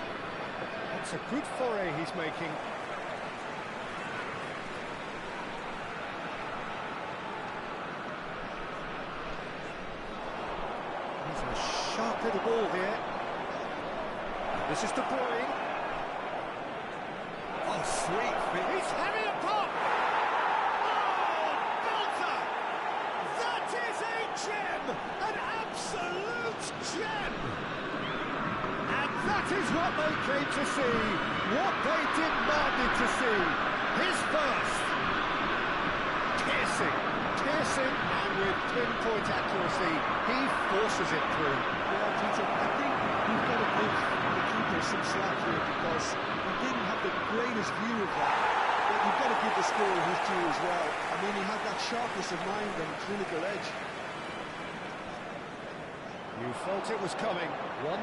That's a good foray he's making. He's a sharp little ball here. And this is De Bruyne. Oh, sweet finish. He's having a pop! Oh, belter! That is a gem! An absolute gem! And that is what they came to see, what they demanded to see. His first. Piercing, and with pinpoint accuracy, he forces it through. Yeah, Peter, I think we've got to give the keeper some slack here because he didn't have the greatest view of that. But you've got to give the scorer his due as well. I mean, he had that sharpness of mind and clinical edge. You felt it was coming, 1-0.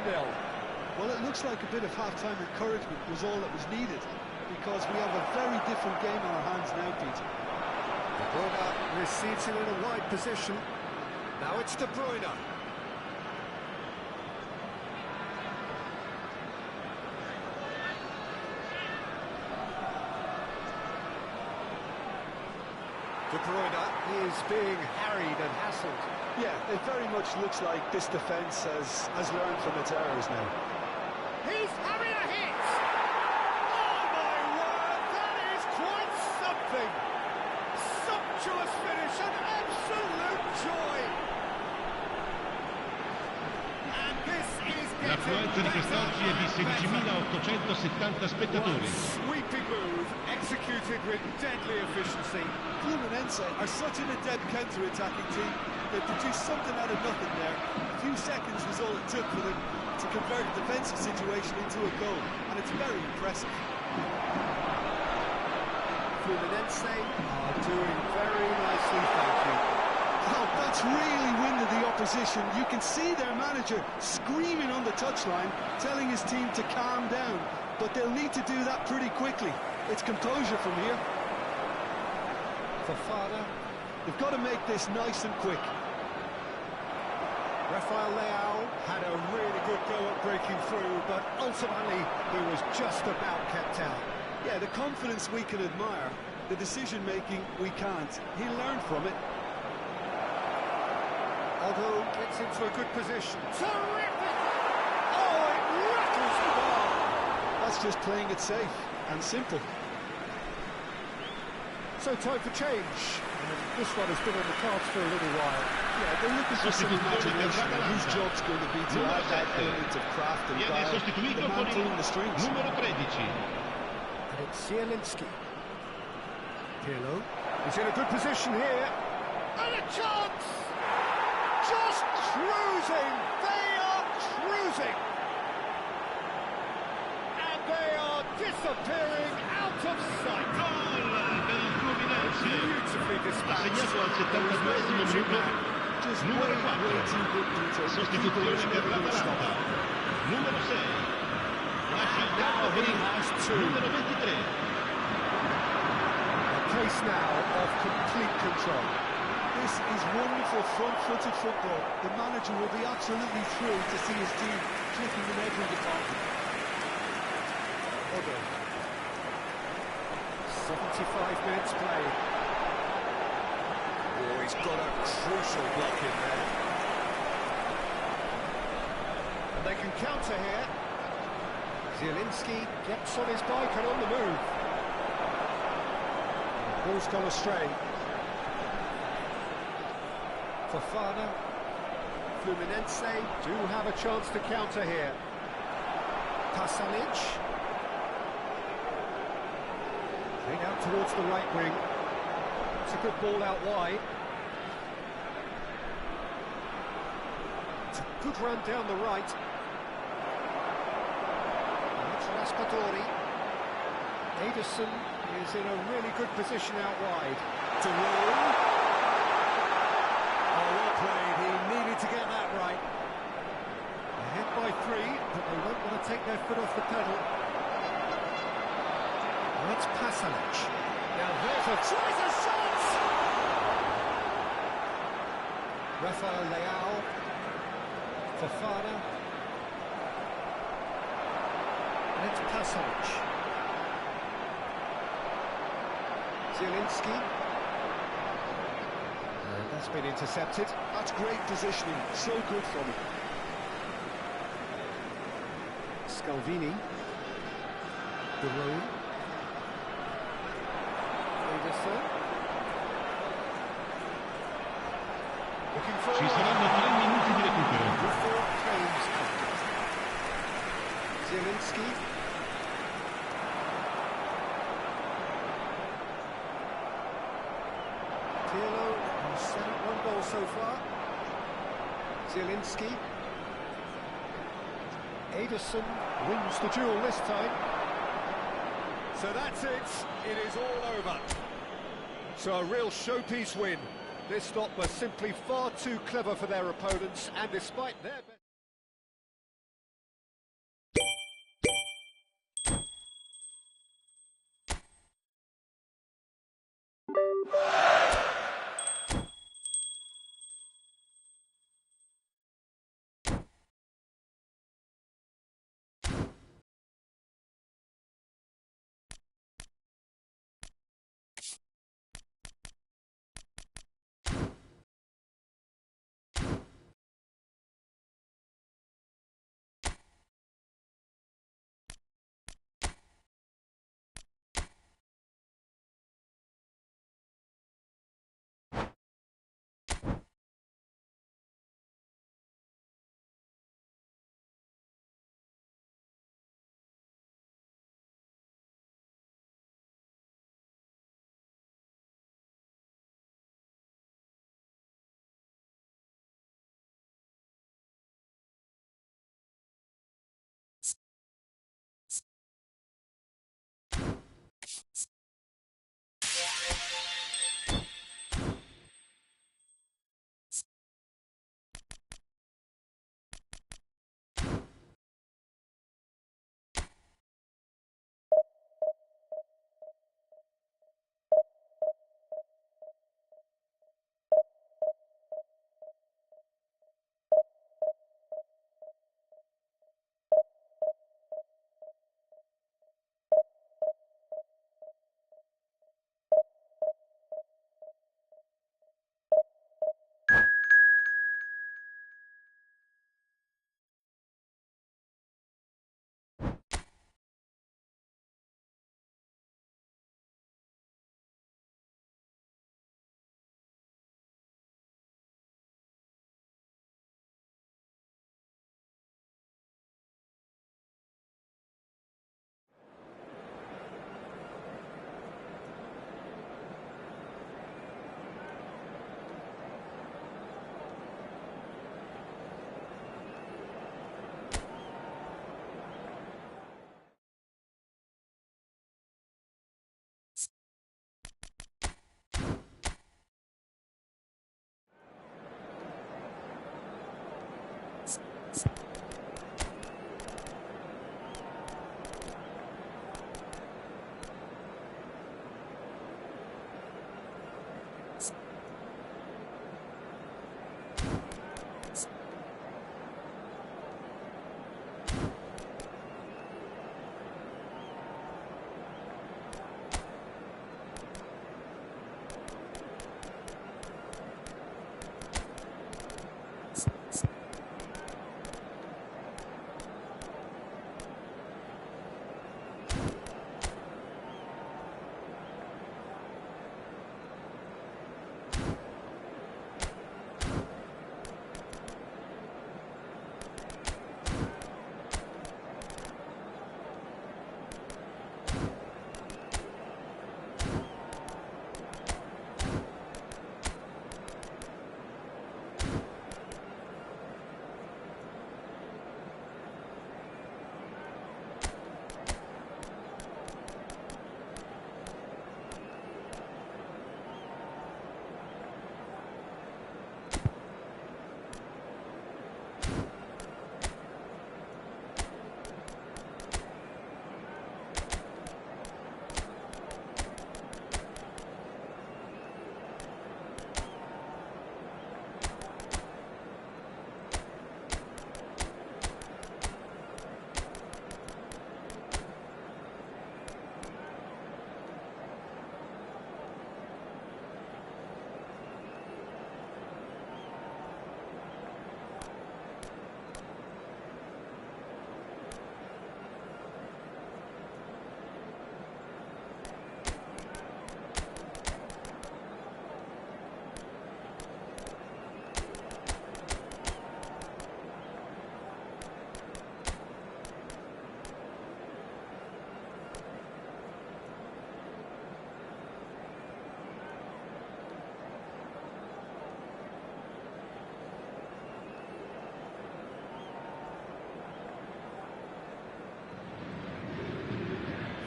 Well, it looks like a bit of half-time encouragement was all that was needed, because we have a very different game on our hands now, Peter. De Bruyne receives him in a wide position. Now it's De Bruyne. De Bruyne is being harried and hassled. Yeah, it very much looks like this defence has learned from its errors now. He's having a hit! Oh my word, that is quite something! Sumptuous finish, an absolute joy! And this is L'affluenza di quest'oggi è di 16.870 spettatori. Sweeping move, executed with deadly efficiency. Fluminense are such an adept counter-attacking team. They produced something out of nothing there. A few seconds was all it took for them to convert a defensive situation into a goal, and it's very impressive. Fluminense are doing very nicely, thank you. Oh, that's really winded the opposition. You can see their manager screaming on the touchline, telling his team to calm down, but they'll need to do that pretty quickly. It's composure from here. Fofana. They've got to make this nice and quick. Rafael Leao had a really good go at breaking through, but ultimately he was just about kept out. Yeah, the confidence we can admire, the decision-making we can't. He learned from it. Aldo gets into a good position. Terrific! Oh, it rattles the bar! That's just playing it safe and simple. So time for change. And this one has been on the cards for a little while. Yeah, they're looking for some imagination, and whose job's going to be to add that element of craft and Viene guile. sostituito The man con pulling the strings. il numero 13. And it's Zielinski. Pirlo. He's in a good position here. And a chance! Just cruising! They are cruising! And they are disappearing out of sight. Gol per il Fluminense. Beautifully Ha dispatched. segnato al 72esimo minuto. Just Numero way 4. too good detail. Sostituzione per l'Atalanta. Numero 6. Lascia il campo per il numero 23. A case now of complete control. This is wonderful front-footed football. The manager will be absolutely thrilled to see his team clicking in every department. 75 minutes play. Oh, he's got a crucial block in there. And they can counter here. Zielinski gets on his bike and on the move. Ball's gone astray. Fofana. Fluminense do have a chance to counter here. Pasalic. Played out towards the right wing. It's a good ball out wide. It's a good run down the right. And it's Raspadori. Ederson is in a really good position out wide. To roll. Oh, well played. He needed to get that right. Ahead by 3, but they won't want to take their foot off the pedal. That's Pasalic. Now there's a tries a shot! Rafael Leao. Fofana. And it's Pasalic. Zielinski. And that's been intercepted. That's great positioning, so good from him. Scalvini. De Roon. Ederson. Looking for Ci saranno 3 minuti di recupero. before claims counted. Zielinski. Pirlo, who's set up 1 goal so far. Zielinski. Ederson wins the duel this time. So that's it. It is all over. So a real showpiece win. This lot was simply far too clever for their opponents, and despite their...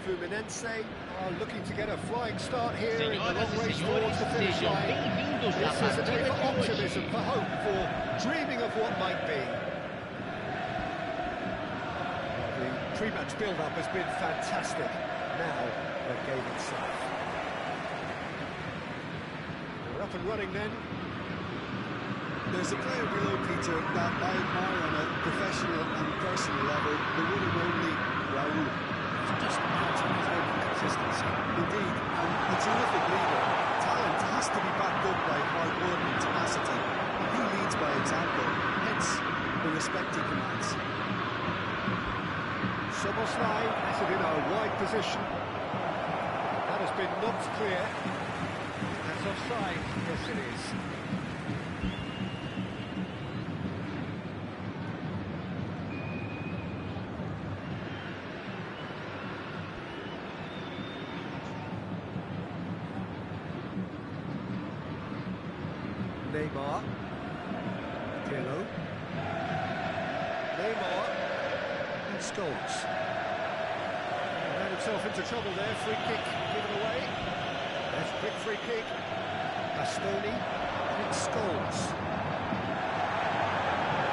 Fluminense are looking to get a flying start here in the Senhoras long e race senhores, towards the finish sejam line. bem-vindos à This is a day partida for de hoje. optimism, for hope, for dreaming of what might be. The pre-match build-up has been fantastic. Now, the game itself. We're up and running then. There's a player below, Peter, that I admire on a professional and personal level, the one and only Raul. Just out-and-out consistency. Indeed, and a terrific leader. Talent has to be backed up by hard work and tenacity, and he leads by example, hence the respect he commands. Soboslai has it in a wide position. That has been knocked clear. That's offside. Yes, it is. Neymar. Pirlo. Neymar. And Scholes. Ran himself into trouble there. Free kick given away. There's a quick free kick. Bastoni. And it's Scholes.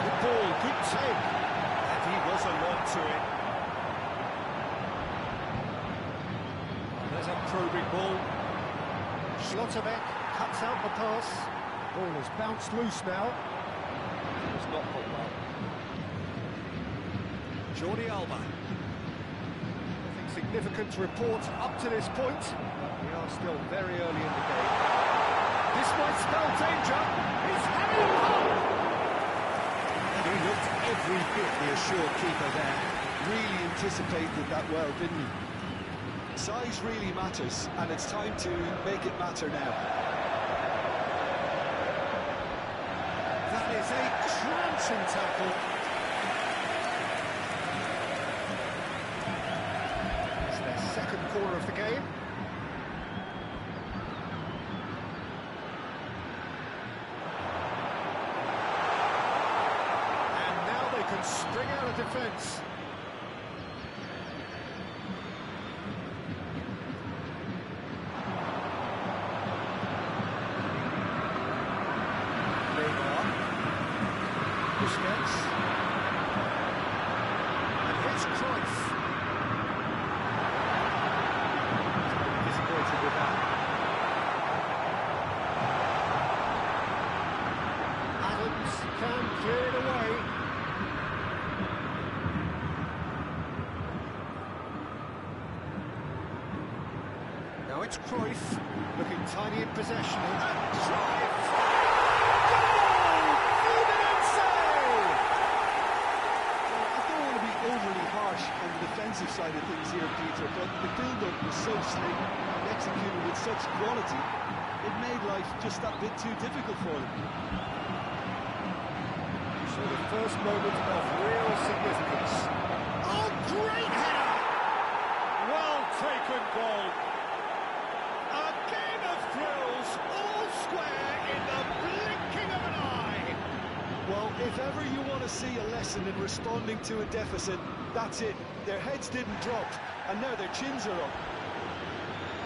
Good ball, good take. And he was along to it. There's a probing ball. Schlotterbeck cuts out the pass. Ball has bounced loose now. It's not put well. Jordi Alba. Nothing significant to report up to this point. We are still very early in the game. This might spell danger. He's having a goal! And he looked every bit the assured keeper there. Really anticipated that well, didn't he? Size really matters, and it's time to make it matter now. That is a trouncing tackle. It's their second corner of the game. And now they can spring out of defence. Busquets. clear it away. Now it's Cruyff, looking tiny in possession. And Cruyff! Goal! Fluminense! I don't want to be overly harsh on the defensive side of things here, Peter, but the build-up was so slick and executed with such quality, it made life just that bit too difficult for them. So the first moment of real significance. Oh, great header! Well taken goal. A game of thrills, all square in the blinking of an eye. Well, if ever you want to see a lesson in responding to a deficit, that's it. Their heads didn't drop, and now their chins are up.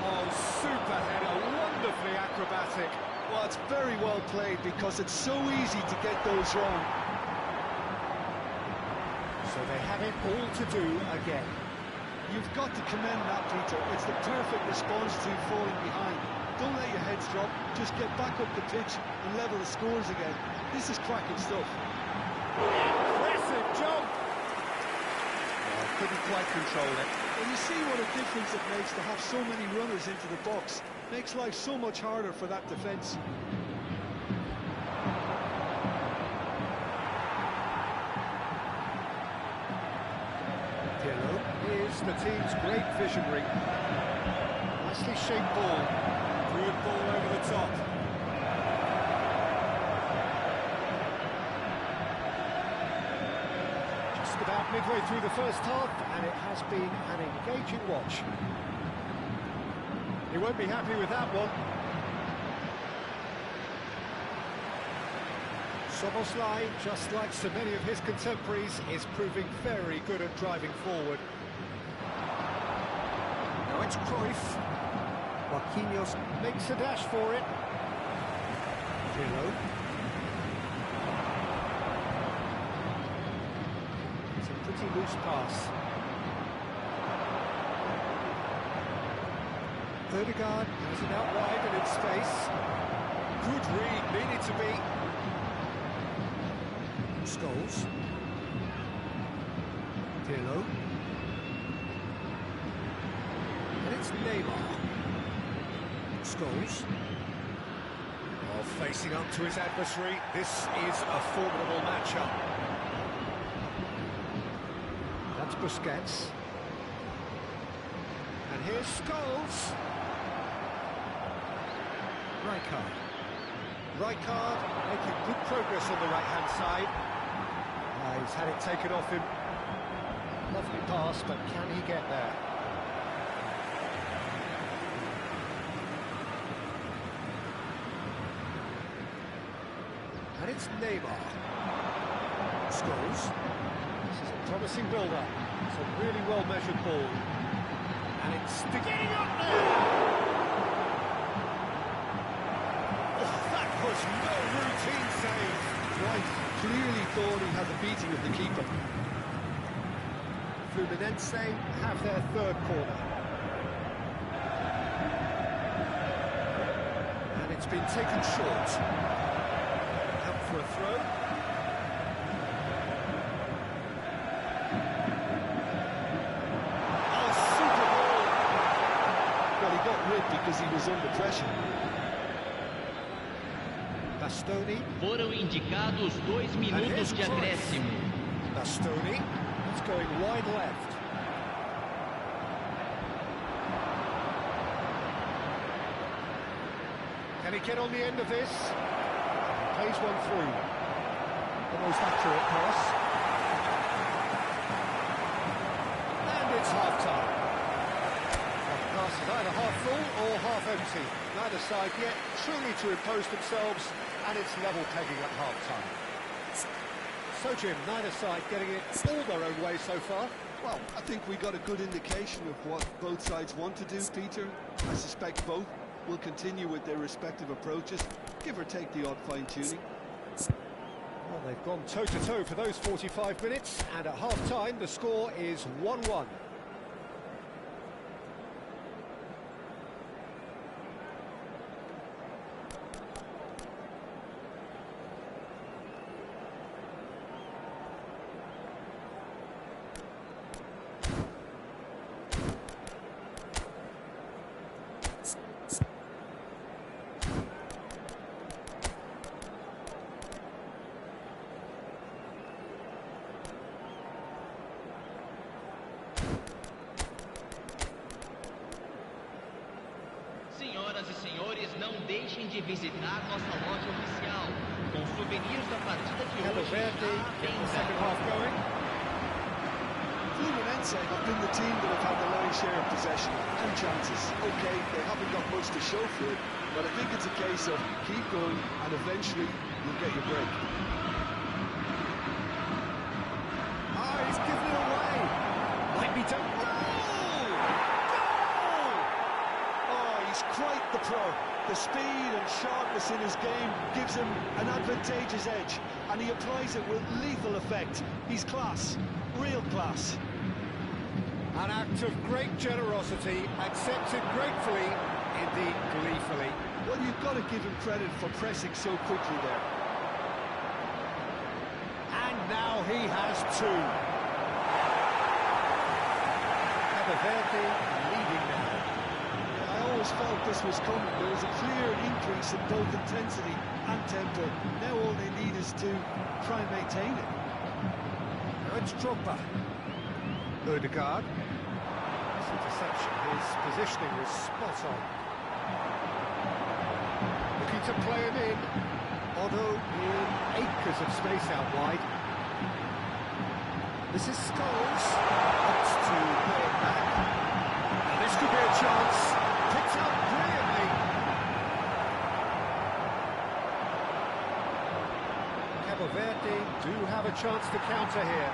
Oh, super header, wonderfully acrobatic. Well, it's very well played because it's so easy to get those wrong. So they have it all to do again. You've got to commend that, Peter. It's the perfect response to falling behind. Don't let your heads drop, just get back up the pitch and level the scores again. This is cracking stuff. Impressive jump! Oh, couldn't quite control it. Well, you see what a difference it makes to have so many runners into the box. Makes life so much harder for that defence. Is the team's great visionary. Nicely shaped ball. Good ball over the top. Just about midway through the first half, and it has been an engaging watch. He won't be happy with that one. Soboslai, just like so many of his contemporaries, is proving very good at driving forward. Now it's Cruyff. Marquinhos makes a dash for it. Pirlo. It's a pretty loose pass. Ødegaard has it out wide and in space. Good read, needed to be. Scholes. Pirlo. And it's Neymar. Scholes. Oh, facing up to his adversary. This is a formidable matchup. That's Busquets. And here's Scholes. Rijkaard making good progress on the right-hand side. He's had it taken off him. Lovely pass, but can he get there? And it's Neymar. Scholes. This is a promising build-up. It's a really well-measured ball. And it's getting up there! Was no routine save. Right, clearly thought he had the beating of the keeper. Fluminense have their third corner. And it's been taken short. Out for a throw. Oh, super ball! Well, he got rid because he was under pressure. Bastoni. Foram indicados 2 minutos de acréscimo. Bastoni. It's going wide left. Can he get on the end of this? Plays one through. Almost accurate pass. And it's half-time. The glass is either half full or half empty. Neither side yet truly to impose themselves, and it's level pegging at half-time. So, Jim, neither side getting it all their own way so far. Well, I think we got a good indication of what both sides want to do, Peter. I suspect both will continue with their respective approaches, give or take the odd fine-tuning. Well, they've gone toe-to-toe for those 45 minutes, and at half-time the score is 1-1. visitar nossa loja oficial, com souvenirs da partida de Cabo hoje Verde à get the venda. second half going. Fluminense have been the team that have had the lion's share of possession and chances. Okay, they haven't got much to show for it, but I think it's a case of keep going and eventually you'll get your break. Ah, he's given it away. Might be done. Goal! Goal! Oh, he's quite the pro. The speed and sharpness in his game gives him an advantageous edge, and he applies it with lethal effect. He's class, real class. An act of great generosity, accepted gratefully, indeed gleefully. Well, you've got to give him credit for pressing so quickly there. And now he has two. Cabo Verde leading now. I always felt this was coming. There was a clear increase in both intensity and tempo. Now all they need is to try and maintain it. Now it's Drogba. Odegaard. This interception, his positioning was spot on. Looking to play him in, although in acres of space out wide. This is Scholes. Wants to play it back. Now this could be a chance. Picked up brilliantly. Cabo Verde do have a chance to counter here.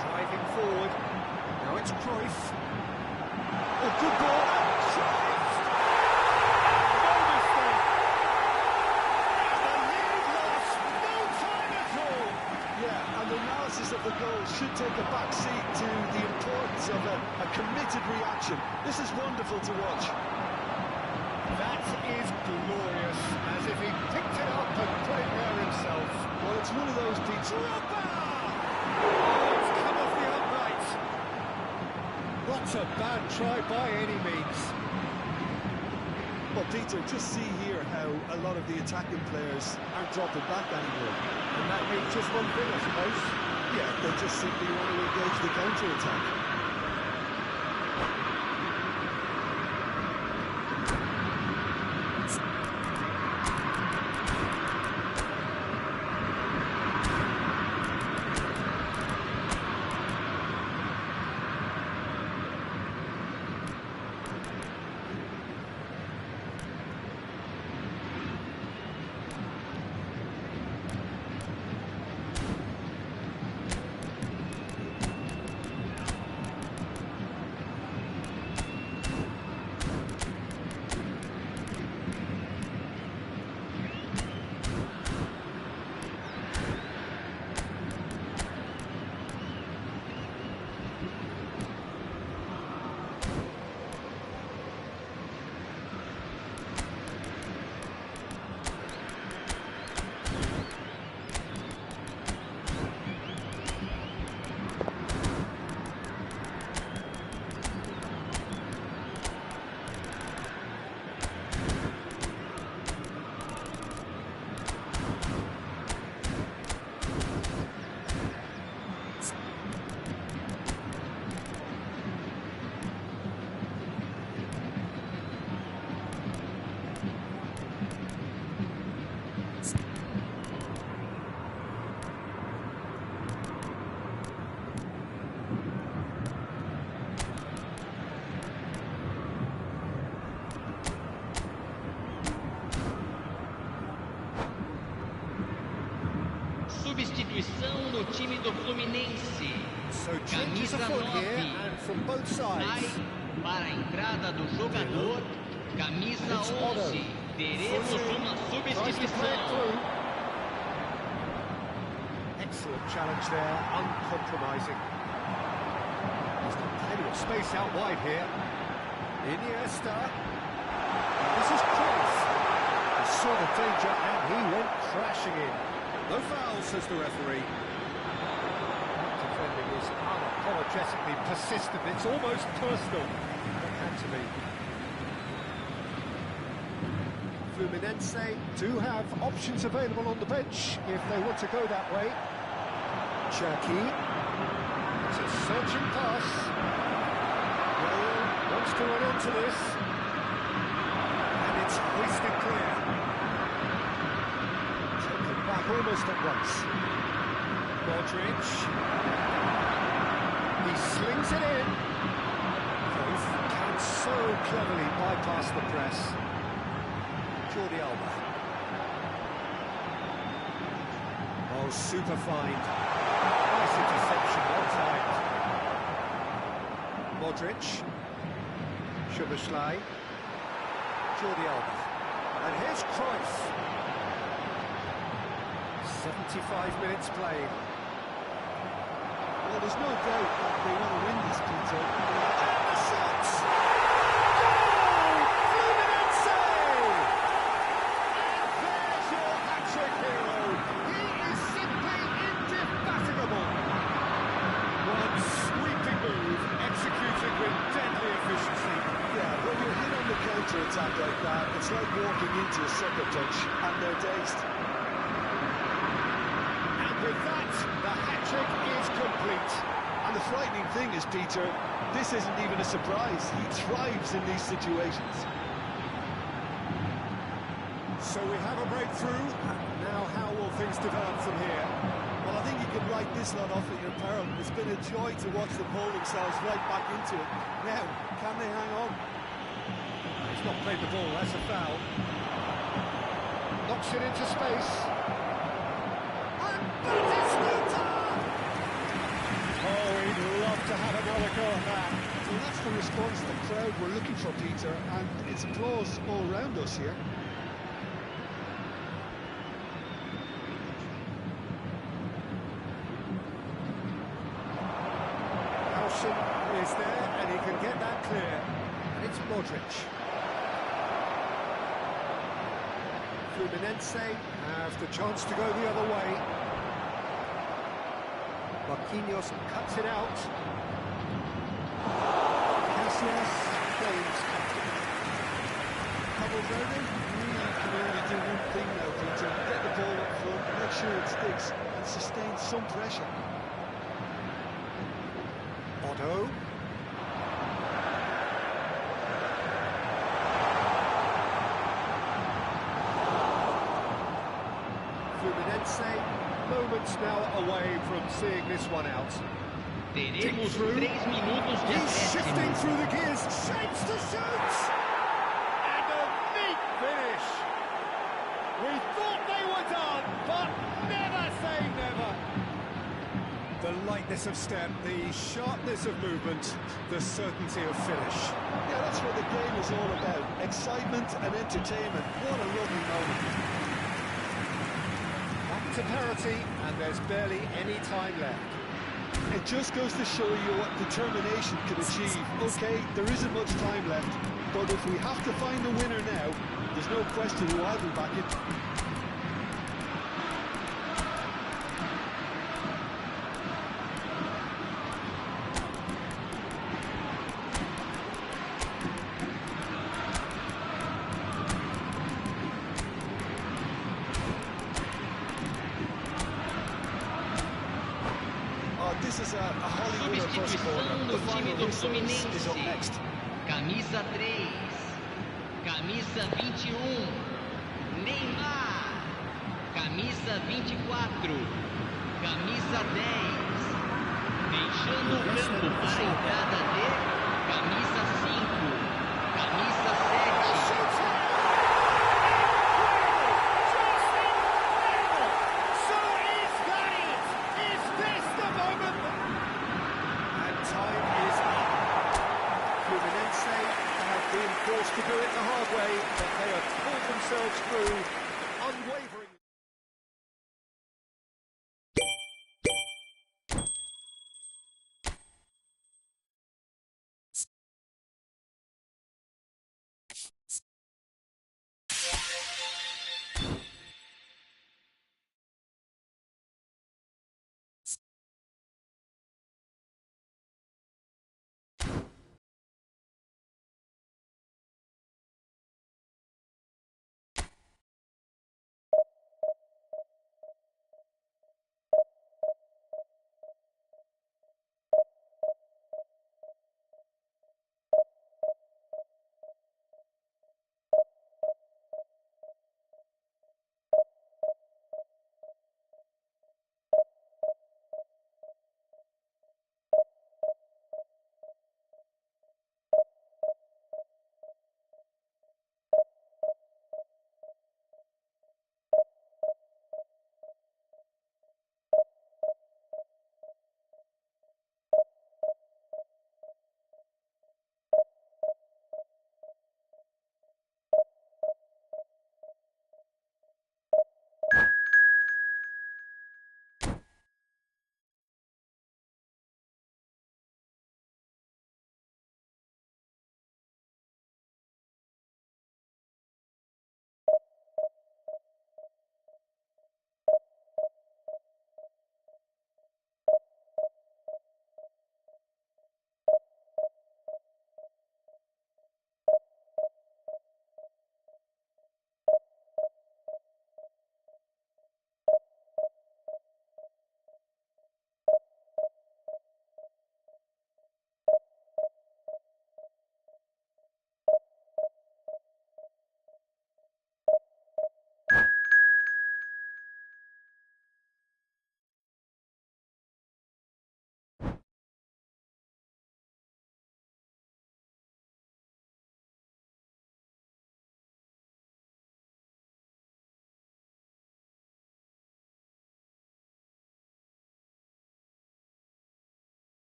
Driving forward. Now it's Cruyff. Oh, good ball. Cruyff! No mistake. And the lead lost. No time at all. Yeah, and the analysis of the goal should take a back seat to the importance of a committed reaction. This is wonderful to watch. That is glorious. As if he picked it up and played there himself. Well, it's one of those beats. Drogba! Oh, it's come off the upright. Not a bad try by any means. Well, Peter, just see here how a lot of the attacking players aren't dropping back anymore. And that means just one thing, I suppose. Yeah, they just simply want to engage the counter-attack. Substituição no time do Fluminense. So changes Camisa afoot here, 9 and from both sai sides. para a entrada do jogador. Camisa It's Otto. 11. Teremos uma Tries to play it substituição. through. Excellent challenge there, uncompromising. He's got plenty of space out wide here. Iniesta. This is Cruyff. He saw the danger and he went crashing in. No foul, says the referee. Defending is unapologetically persistent. It's almost personal. It had to be. Fluminense do have options available on the bench if they want to go that way. Cherki. It's a searching pass. Raul wants to run onto this. And it's hoisted clear. almost at once. Modric. He slings it in. Cruyff can so cleverly bypass the press. Jordi Alba. Oh, super fine. Nice interception, well timed. Modric. Szoboszlai. Jordi Alba. And here's Cruyff. 75 minutes played. Well, there's no doubt that they want to win this, Peter. The shot! Goal! Fluminense! And there's your hat-trick hero. He is simply indefatigable. One sweeping move, executed with deadly efficiency. Yeah, when you're hit on the counter-attack like that, it's like walking into a sucker punch, and they're dazed. With that, the hat-trick is complete. And the frightening thing is, Peter, this isn't even a surprise. He thrives in these situations. So we have a breakthrough. Now how will things develop from here? Well, I think you can write this lot off at your peril. It's been a joy to watch them pull themselves right back into it. Now, can they hang on? He's not played the ball, that's a foul. Knocks it into space. And oh, he'd love to have another go at that. So that's the response the crowd were looking for, Peter, and it's applause all round us here. Howson is there, and he can get that clear. And it's Modric. Fluminense have the chance to go the other way. Marquinhos cuts it out. Casillas claims comfortably. Pablo Verde really can only do one thing now, Peter. Get the ball up front, make sure it sticks, and sustain some pressure. Otto. Fluminense, moments now away from seeing this one out. Teremos 3 minutos de He's shifting acréscimo. through the gears, shapes to shoot! And a neat finish! We thought they were done, but never say never! The lightness of step, the sharpness of movement, the certainty of finish. Yeah, that's what the game is all about. Excitement and entertainment. What a lovely moment. Back to parity, and there's barely any time left. It just goes to show you what determination can achieve. Okay, there isn't much time left, but if we have to find the winner now, there's no question who I'll be backing. This is a Hollywood first quarter. Substituição The no final time do whistle is up next. Fluminense. Camisa 3, camisa 21, Neymar, camisa 24, camisa 10, deixando o campo para a entrada de camisa 5, camisa 7. So is that it? Is this the moment? And time is up. Fluminense have been forced to do it the hard way, but they have pulled themselves through unwavering.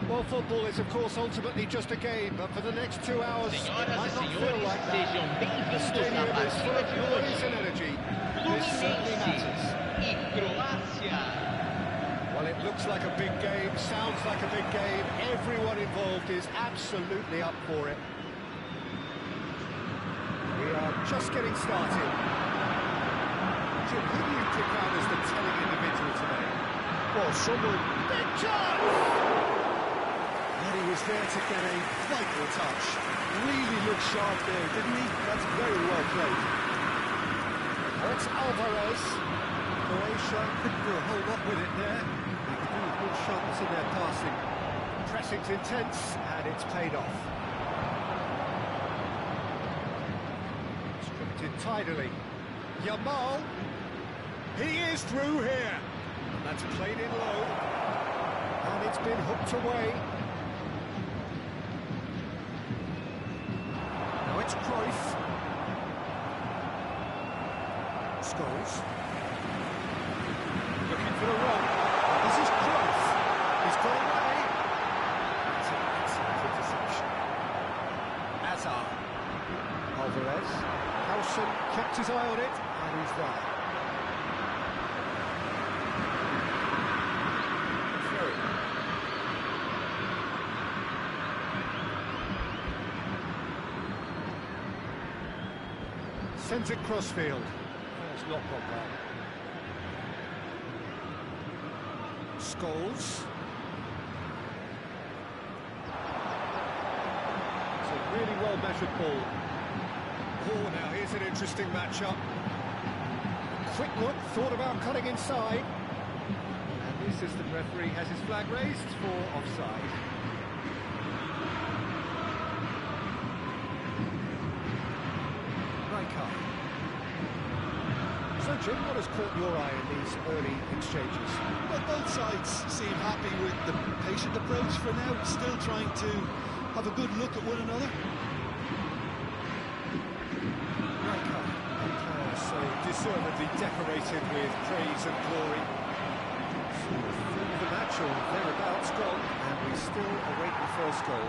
Well, football is, of course, ultimately just a game, but for the next 2 hours, it Senhoras might e not feel senhores, like that. sejam The bem-vindos à stadium is full partida of de noise and hoje. energy. This certainly matters. Fluminense e Croácia. Well, it looks like a big game, sounds like a big game. Everyone involved is absolutely up for it. We are just getting started. Jim, who do you pick out as the telling individual today? Well, someone... Big chance! And he was there to get a vital touch. Really looked sharp there, didn't he? That's very well played. Oh, it's Alvarez. Croatia couldn't do a whole lot with it there. They could do with more sharpness in their passing. Pressing's intense, and it's paid off. Stripped in tidily. Yamal. He is through here. And that's played in low. And it's been hooked away. Now it's Cruyff. Scholes. Looking for the run. This is Cruyff. He's got away. It's an excellent interception. Azar. Alvarez. Howson kept his eye on it, and he's there. Sends it crossfield. Oh, it's not gone well. Scholes. It's a really well-measured ball. Oh, now here's an interesting matchup. Quick look, thought about cutting inside. And the assistant referee has his flag raised for offside. So, Jim, what has caught your eye in these early exchanges? Well, both sides seem happy with the patient approach for now, still trying to have a good look at one another. Rijkaard, a player so deservedly decorated with praise and glory. So, through the match or thereabouts gone, and we still await the first goal.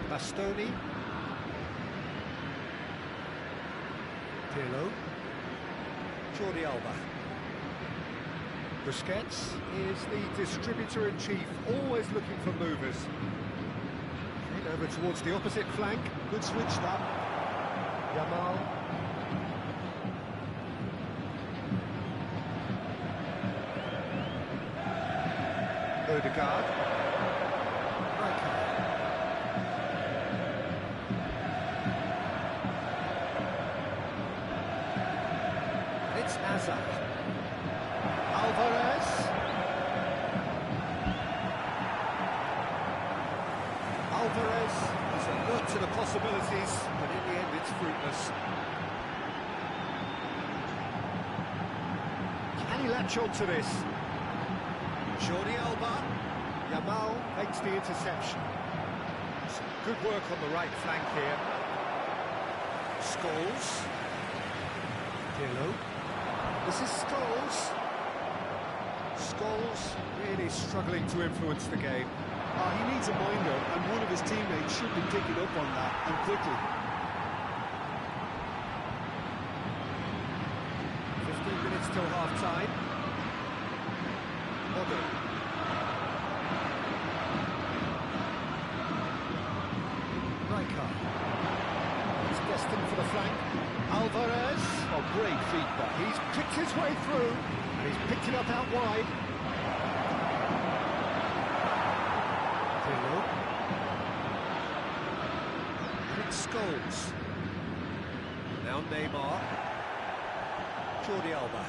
Bastoni. Pirlo. Jordi Alba. Busquets is the distributor-in-chief, always looking for movers. Okay, over towards the opposite flank. Good switch, that. Yamal. Odegaard. It's Azar. Alvarez. Alvarez is alert to the possibilities, but in the end it's fruitless. Can he latch on to this? Jordi Alba. Yamal makes the interception. Some good work on the right flank here. Scholes. Pirlo. This is Scholes. Scholes really struggling to influence the game. He needs a minder, and one of his teammates should be picking up on that, and quickly. 15 minutes till half-time. Modern. Rijkaard. He's destined for the flank. Alvarez. Oh, great feedback. He's picked his way through, and he's picked it up out wide. Pirlo. And it's Scholes. Now Neymar. Jordi Alba.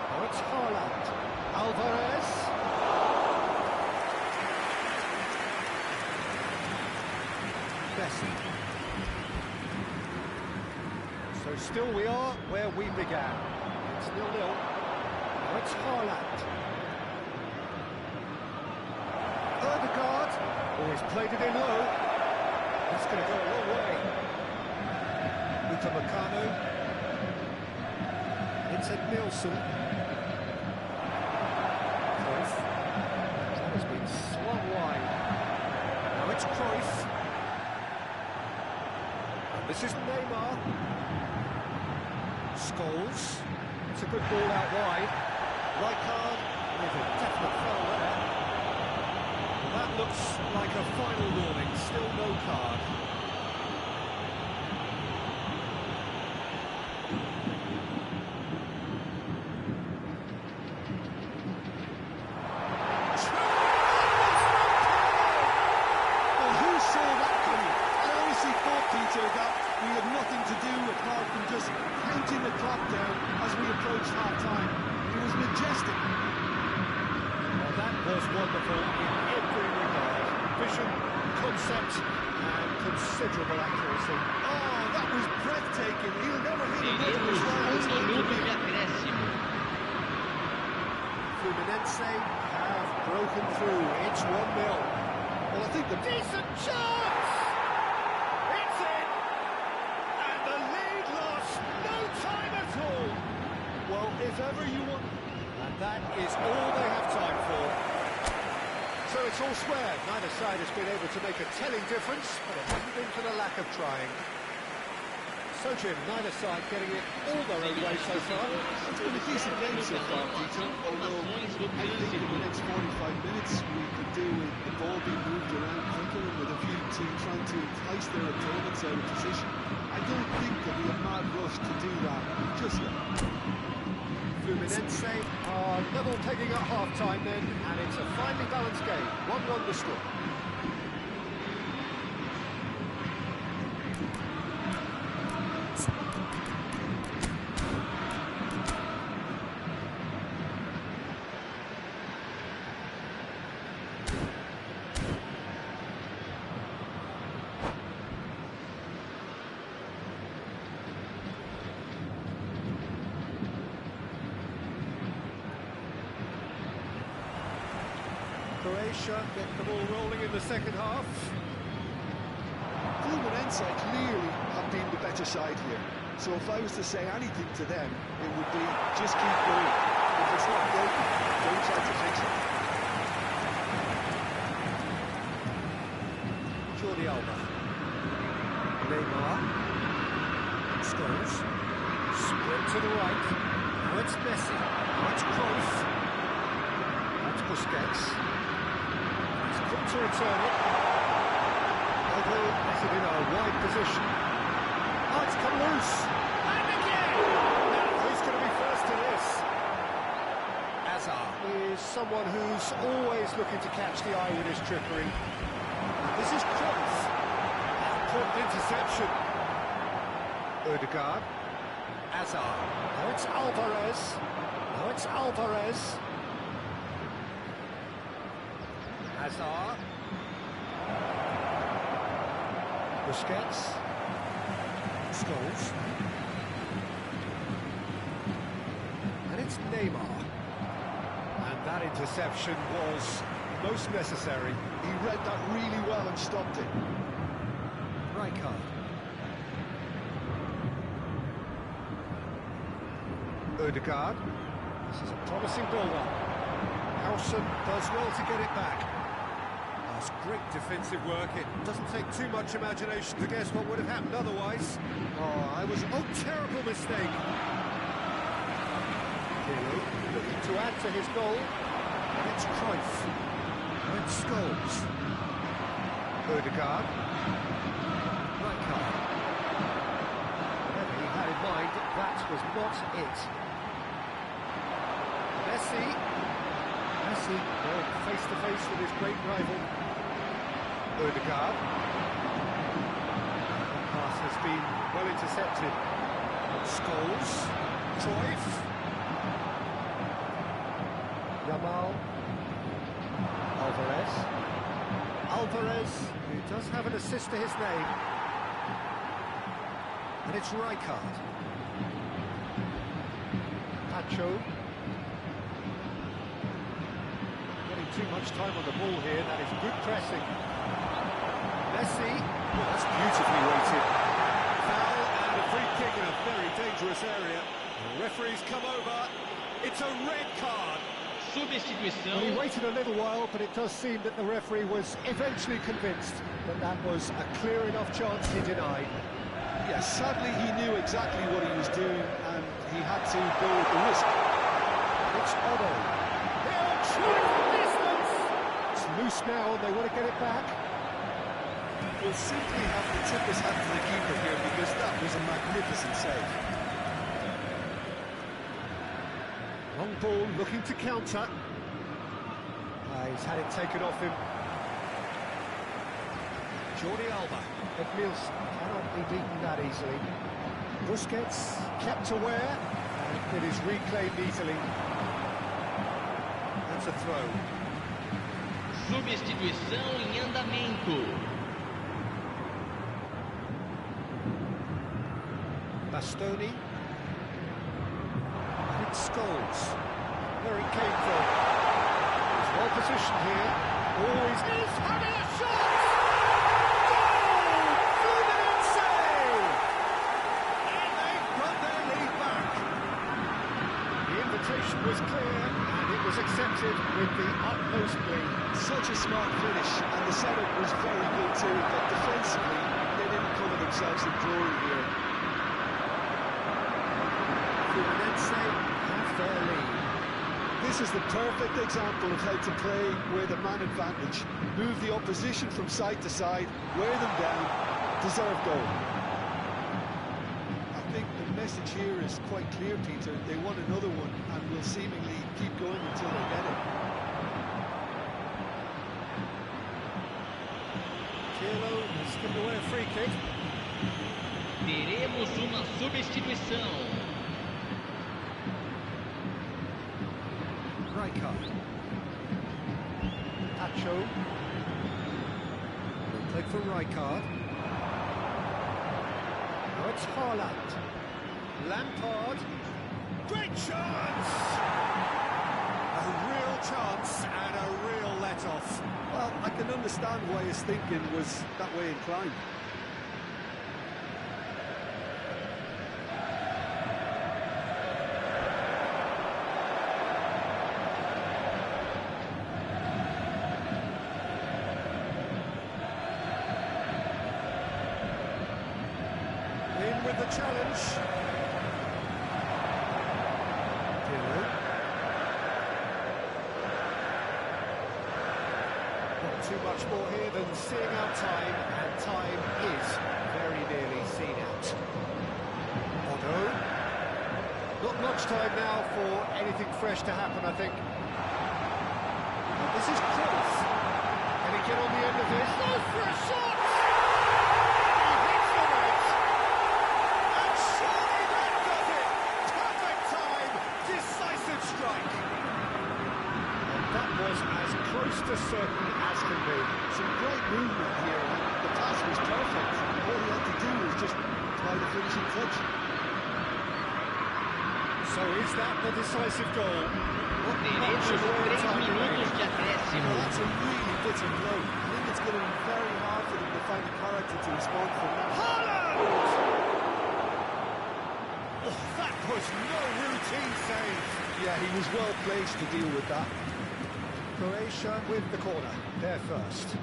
Now it's Haaland. Alvarez. Bessie. So still we are where we began. It's 0-0. Now it's Haaland. Odegaard. Oh, he's played it in low. That's going to go a long way. Upamecano. It's a Nielsen. Cruyff. That has been swung wide. Now it's Cruyff. And this is Neymar. Scholes. It's a good ball out wide. Rijkaard with a definite foul there. Well, that looks like a final warning. Still no card. That we had nothing to do apart from just counting the clock down as we approached half-time. It was majestic. Well, that was wonderful in every regard. Vision, concept, and considerable accuracy. Oh, that was breathtaking. He'll never hit another Teremos as well as um minuto de he acréscimo. Fluminense have broken through. It's 1-0. Well, I think the Decent chance! It's in! And the lead lost no time at all! well, if ever you want. And that is all they have time for. So it's all square. Neither side has been able to make a telling difference, but it hasn't been for the lack of trying. So, Jim, neither side getting it all their own way so far. It's been a decent game so far, Peter, although I think in the next 45 minutes we could do with the ball being moved around quicker and with a view to trying to entice their opponents out of position. I don't think there'll be a mad rush to do that just yet. Fluminense are level pegging at half-time then, and it's a finely balanced game. 1-1 the score. Croatia get the ball rolling in the second half. Fluminense clearly have been the better side here. So if I was to say anything to them, it would be just keep going. If it's not broken, don't try to fix it. Jordi Alba. Neymar. Scholes. Sprint to the right. Now it's Messi. Now it's Cruyff. That's Busquets. He's quick to return it. Although it's in a wide position. Oh, it's come loose. And again! Now, who's going to be first to this? Hazard is someone who's always looking to catch the eye with his trickery. This is Cruyff. Important interception. Odegaard. Hazard. Now it's Alvarez. Now it's Alvarez. Hazard. Busquets. Scholes. And it's Neymar. And that interception was most necessary. He read that really well and stopped it. Rijkaard. Odegaard. This is a promising build-up. Howson does well to get it back. That's great defensive work. It doesn't take too much imagination to guess what would have happened otherwise. Oh, terrible mistake. Hero looking to add to his goal. And it's Cruyff. And it's Scholes. Odegaard. Rijkaard. Whatever he had in mind, that was not it. Messi going face to face with his great rival. Odegaard. The pass has been well intercepted. Scholes. Cruyff. Yamal. Alvarez, who does have an assist to his name. And it's Rijkaard. Pacho. Getting too much time on the ball here. That is good pressing. Messi. Well, that's beautifully weighted. Foul and a free kick in a very dangerous area. The referee's come over. It's a red card. Substituição. Well, he waited a little while, but it does seem that the referee was eventually convinced that that was a clear enough chance he denied. Yes, sadly he knew exactly what he was doing and he had to go with the risk. It's Otto. He'll try from distance. It's loose now and they want to get it back. Will simply have to tip his hat to the keeper here because that was a magnificent save. Long ball looking to counter. He's had it taken off him. Jordi Alba. Edmilson cannot be beaten that easily. Busquets kept aware, and it is reclaimed easily. That's a throw. Substituição em andamento. Bastoni. And it's Scholes. Where it came from. He's well positioned here. Always is having a shot! Goal! Fluminense! And they've got their lead back. The invitation was clear and it was accepted with the utmost glee. Such a smart finish, and the setup was very good too, but defensively they didn't cover themselves in glory here. Fluminense have their lead. This is the perfect example of how to play with a man advantage. Move the opposition from side to side, wear them down, deserve goal. I think the message here is quite clear, Peter. They want another one and will seemingly keep going until they get it. Pirlo has given away a free kick. Teremos uma substituição. Rijkaard. Pacho. Will play for Rijkaard. Now it's Haaland. Lampard. Great chance! A real chance and a real let-off. Well, I can understand why his thinking was that way inclined. In with the challenge. Pirlo. Not too much more here than seeing out time, and time is very nearly seen out. Otto. Not much time now for anything fresh to happen, I think. And this is Kroos. Can he get on the end of this? Goes for a shot! He hits the net! And surely that does it! Perfect time! Decisive strike! And that was as close to certain as can be. Some great movement here, and the pass was perfect. All he had to do was just apply the finishing touch. So is that the decisive goal? Teremos 3 minutos de acréscimo. That's a really bitter blow. I think it's going to be very hard for them to find the character to respond from that. Haaland! Oh, that was no routine save. Yeah, he was well placed to deal with that. Croatia with the corner, there first.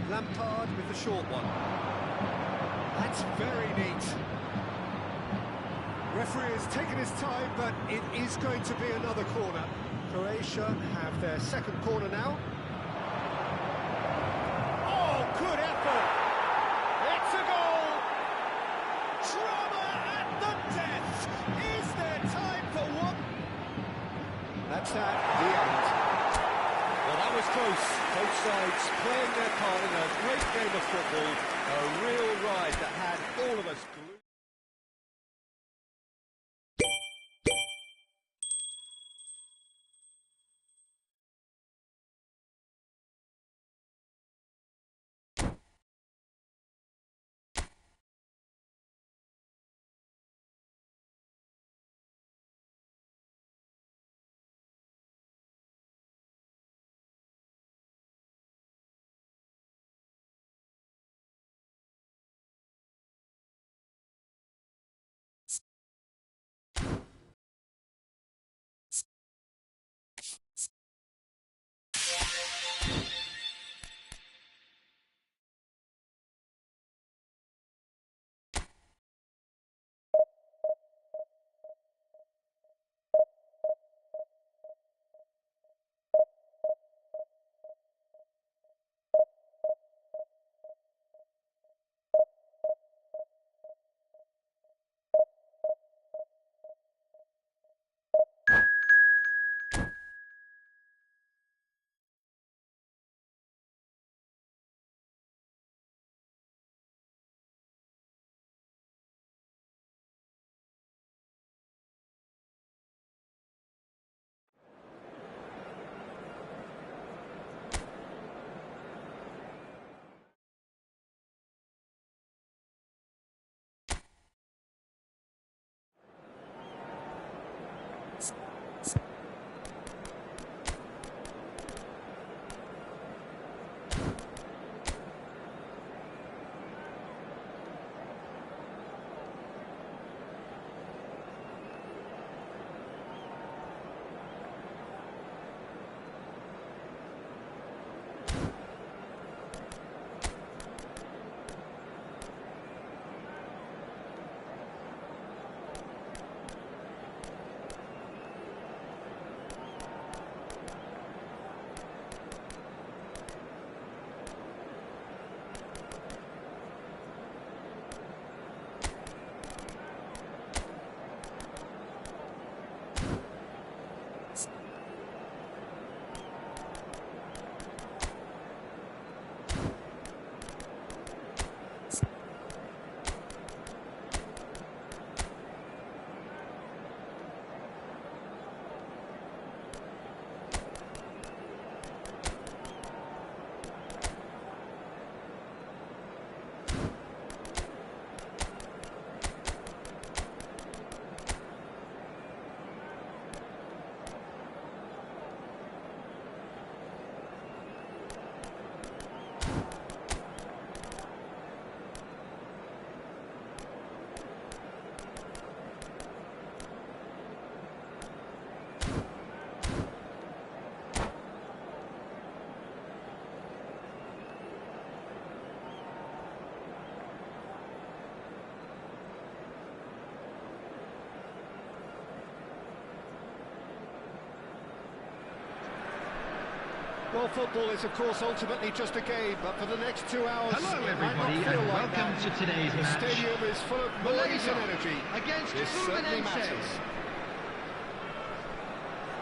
Lampard with the short one. That's very neat. Referee has taken his time, but it is going to be another corner. Croatia have their second corner now. Oh, good effort! It's a goal! Drama at the death! Is there time for one? That's that, the end. Well, that was close. Both sides playing their part in a great game of football. A real ride that had all of us glued. Well, football is, of course, ultimately just a game, but for the next 2 hours, Hello, it might not everybody, feel and like welcome that. to today's The match. stadium is full of noise and energy. Against This certainly Fluminense. matters.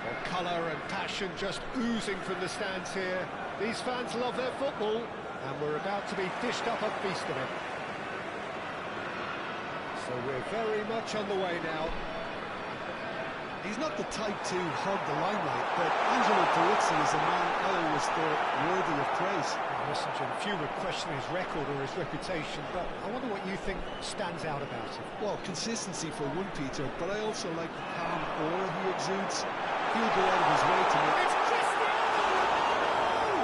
Well, colour and passion just oozing from the stands here. These fans love their football, and we're about to be dished up a feast of it. So we're very much on the way now. He's not the type to hog the limelight, but Angelo Peruzzi is a man I always thought worthy of praise. Listen, Jim, few would question his record or his reputation, but I wonder what you think stands out about him. Well, consistency for one, Peter, but I also like the calm aura he exudes. He'll go out of his way to make... It's Cristiano!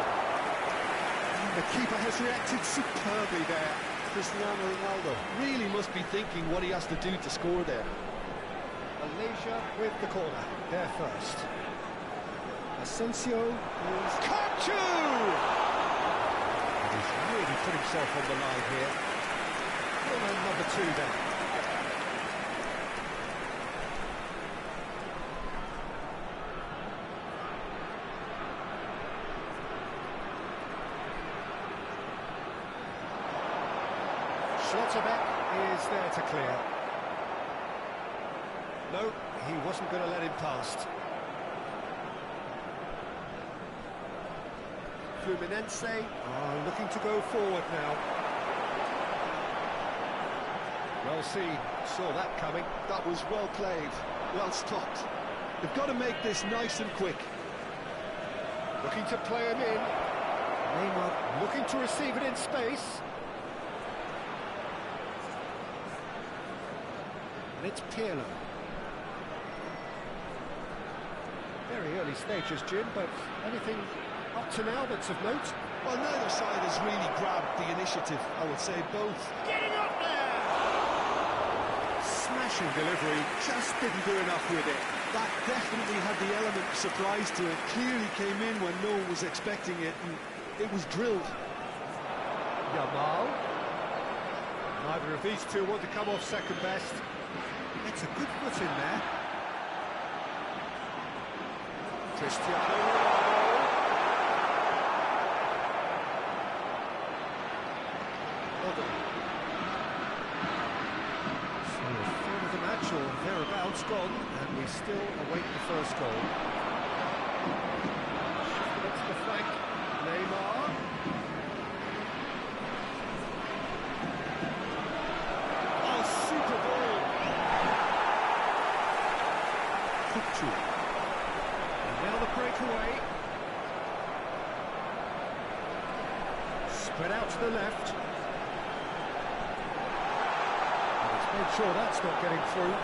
And the keeper has reacted superbly there. Cristiano Ronaldo Really must be thinking what he has to do to score there. Malaysia with the corner, there first. Asensio is... Kachu! And he's really put himself on the line here. Well, number 2 then. Schlotterbeck is there to clear. No, he wasn't going to let him past. Fluminense are looking to go forward now. Well seen, saw that coming. That was well played, well stopped. They've got to make this nice and quick. Looking to play him in. Neymar looking to receive it in space. And it's Pirlo. Very early stages, Jim, but anything up to now that's of note? Well, neither side has really grabbed the initiative, I would say both. Getting up there! Smashing delivery, just didn't do enough with it. That definitely had the element of surprise to it. Clearly came in when no one was expecting it, and it was drilled. Yamal. Neither of these two want to come off second best. It's a good foot in there. Cristiano Ronaldo. So a third of the match or thereabouts gone, and we still await the first goal. Shifted up to the flank. Neymar. Oh, super ball. Kuchu. Now the breakaway. Spread out to the left. And he's made sure that's not getting through.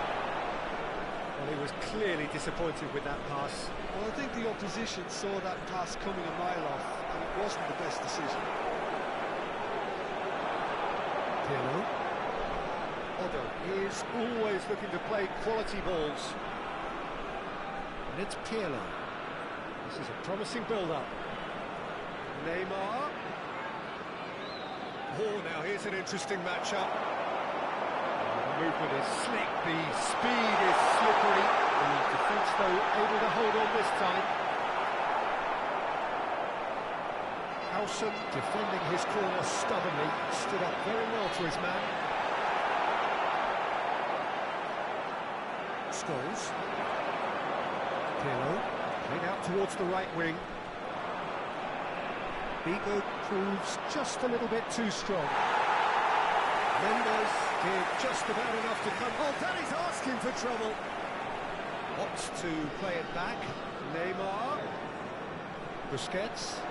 Well, he was clearly disappointed with that pass. Well, I think the opposition saw that pass coming a mile off, and it wasn't the best decision. Pirlo. Odo is always looking to play quality balls. And it's Pirlo. This is a promising build-up. Neymar. Oh, now here's an interesting matchup. The movement is slick, the speed is slippery. The defence, though, able to hold on this time. Howson defending his corner stubbornly, stood up very well to his man. Scholes. Pirlo. Played out towards the right wing. Vigo proves just a little bit too strong. Mendes did just about enough to come. Oh, Danny's asking for trouble. Wants to play it back. Neymar. Busquets.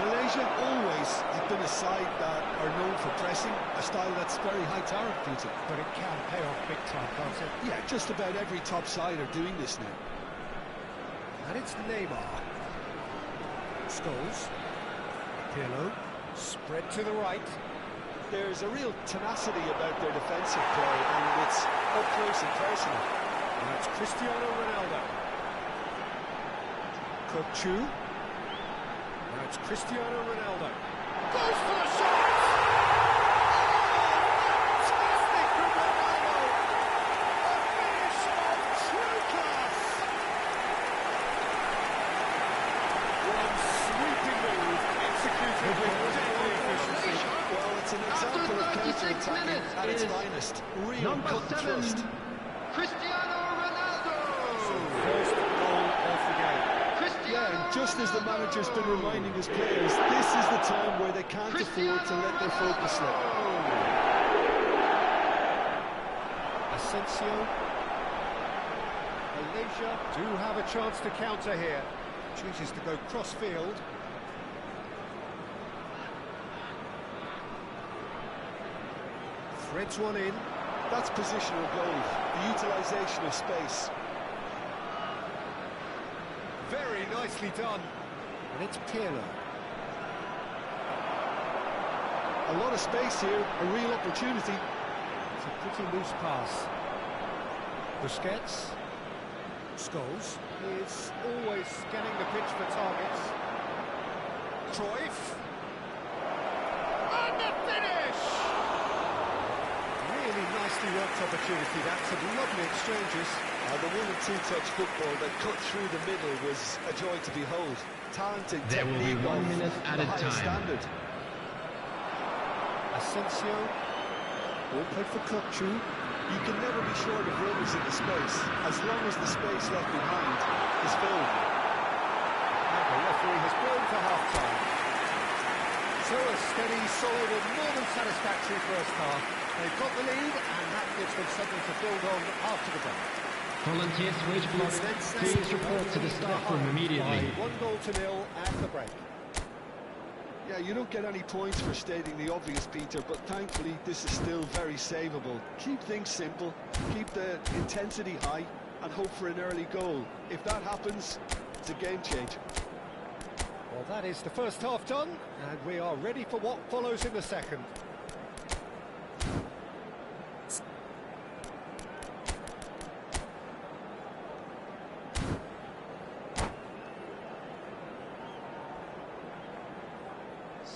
Malaysia always have been a side that are known for pressing, a style that's very high tariff, Peter. But it can pay off big time, can't it? Yeah, just about every top side are doing this now. And it's Neymar. Scholes. Pirlo. Spread to the right. There's a real tenacity about their defensive play, and it's up close and personal. And that's Cristiano Ronaldo. Kuchu. Now it's Cristiano Ronaldo. Goes for the shot! Fantastic from Ronaldo! A finish of true class! One executed with deadly efficiency. Well, it's an After example of 36 counter-attacking minutes at its is finest. Real number cut and 7, thrust. Cristiano Ronaldo. First goal of the game. Cristiano Yeah, and just as the Ronaldo. manager's been reminding his players, this is the time where they can't afford to let their focus slip. Asensio. Malaysia do have a chance to counter here. Chooses to go cross-field. Threads one in. That's positional goal, the utilisation of space. Very nicely done. And it's Pirlo. A lot of space here, a real opportunity. It's a pretty loose pass. Busquets. Scholes is always scanning the pitch for targets. Cruyff. And the finish! Really nicely worked opportunity. That's some lovely exchanges. The one and two touch football that cut through the middle was a joy to behold. Talented There will be technique 1 of minute the added highest time. standard. Asensio. All played for Kukçu. You can never be short of runners in the space, as long as the space left behind is filled. And the referee has blown for half-time. So a steady, solid and more than satisfactory first half. They've got the lead and that gives them something to build on after the break. Volunteers wage block. Please report to the staff room immediately. By 1-0 at the break. Yeah, you don't get any points for stating the obvious, Peter, but thankfully this is still very savable. Keep things simple, keep the intensity high, and hope for an early goal. If that happens, it's a game changer. Well, that is the first half done, and we are ready for what follows in the second.